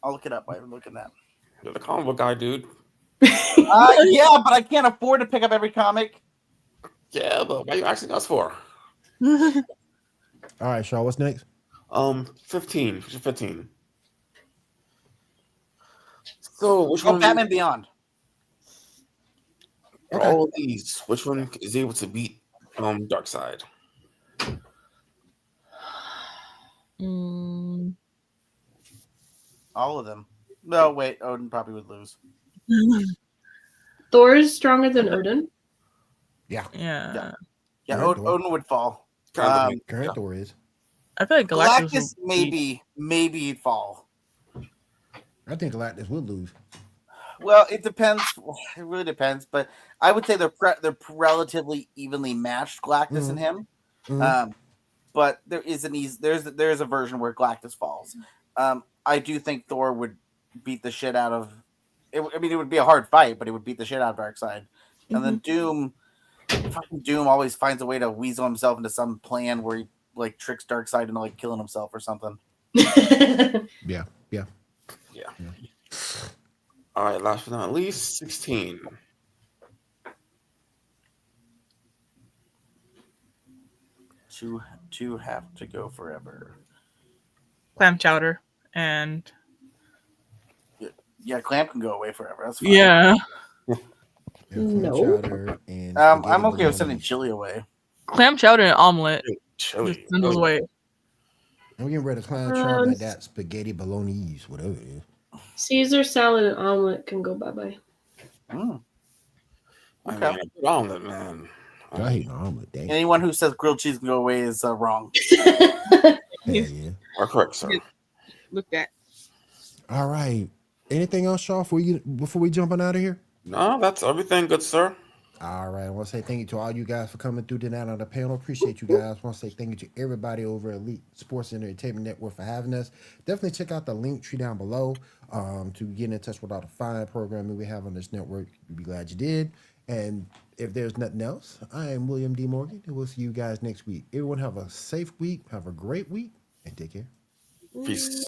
I'll look it up while I'm looking at. You're the comic book guy, dude. Yeah, but I can't afford to pick up every comic. Yeah, but what are you asking us for? All right, Shaw, what's next? 15. So which one? Batman Beyond. Okay. All of these, which one is able to beat Darkseid? All of them. No, wait. Odin probably would lose. Thor is stronger than Odin. Yeah. Odin would fall. Current Thor is. I feel like Galactus maybe he'd fall. I think Galactus would lose. Well, it depends. It really depends, but I would say they're relatively evenly matched, Galactus and him. But there's a version where Galactus falls. I do think Thor would beat the shit out of. It would be a hard fight, but it would beat the shit out of Darkseid. And then Doom always finds a way to weasel himself into some plan where he like tricks Darkseid into like killing himself or something. Yeah. All right, last but not least, 16. Two have to go forever. Clam Chowder and Clamp can go away forever. That's fine. yeah. No. I'm okay with sending Chili away. Clam Chowder and Omelet. Chili. Just send those away. I'm getting ready to clown chowder like that spaghetti bolognese, whatever it is. Caesar salad and omelet can go bye-bye. Okay. Omelet, man. I hate omelet. Dang. Anyone who says grilled cheese can go away is wrong. Yeah. Are correct, sir. Look that. All right. Anything else, Shaw, before we jumping out of here? No, that's everything, good sir. All right. I want to say thank you to all you guys for coming through tonight on the panel. Appreciate you guys. I want to say thank you to everybody over at Elite Sports Entertainment Network for having us. Definitely check out the link tree down below to get in touch with all the fine programming we have on this network. We'd be glad you did. And if there's nothing else, I am William D. Morgan, and we'll see you guys next week. Everyone have a safe week, have a great week, and take care. Peace.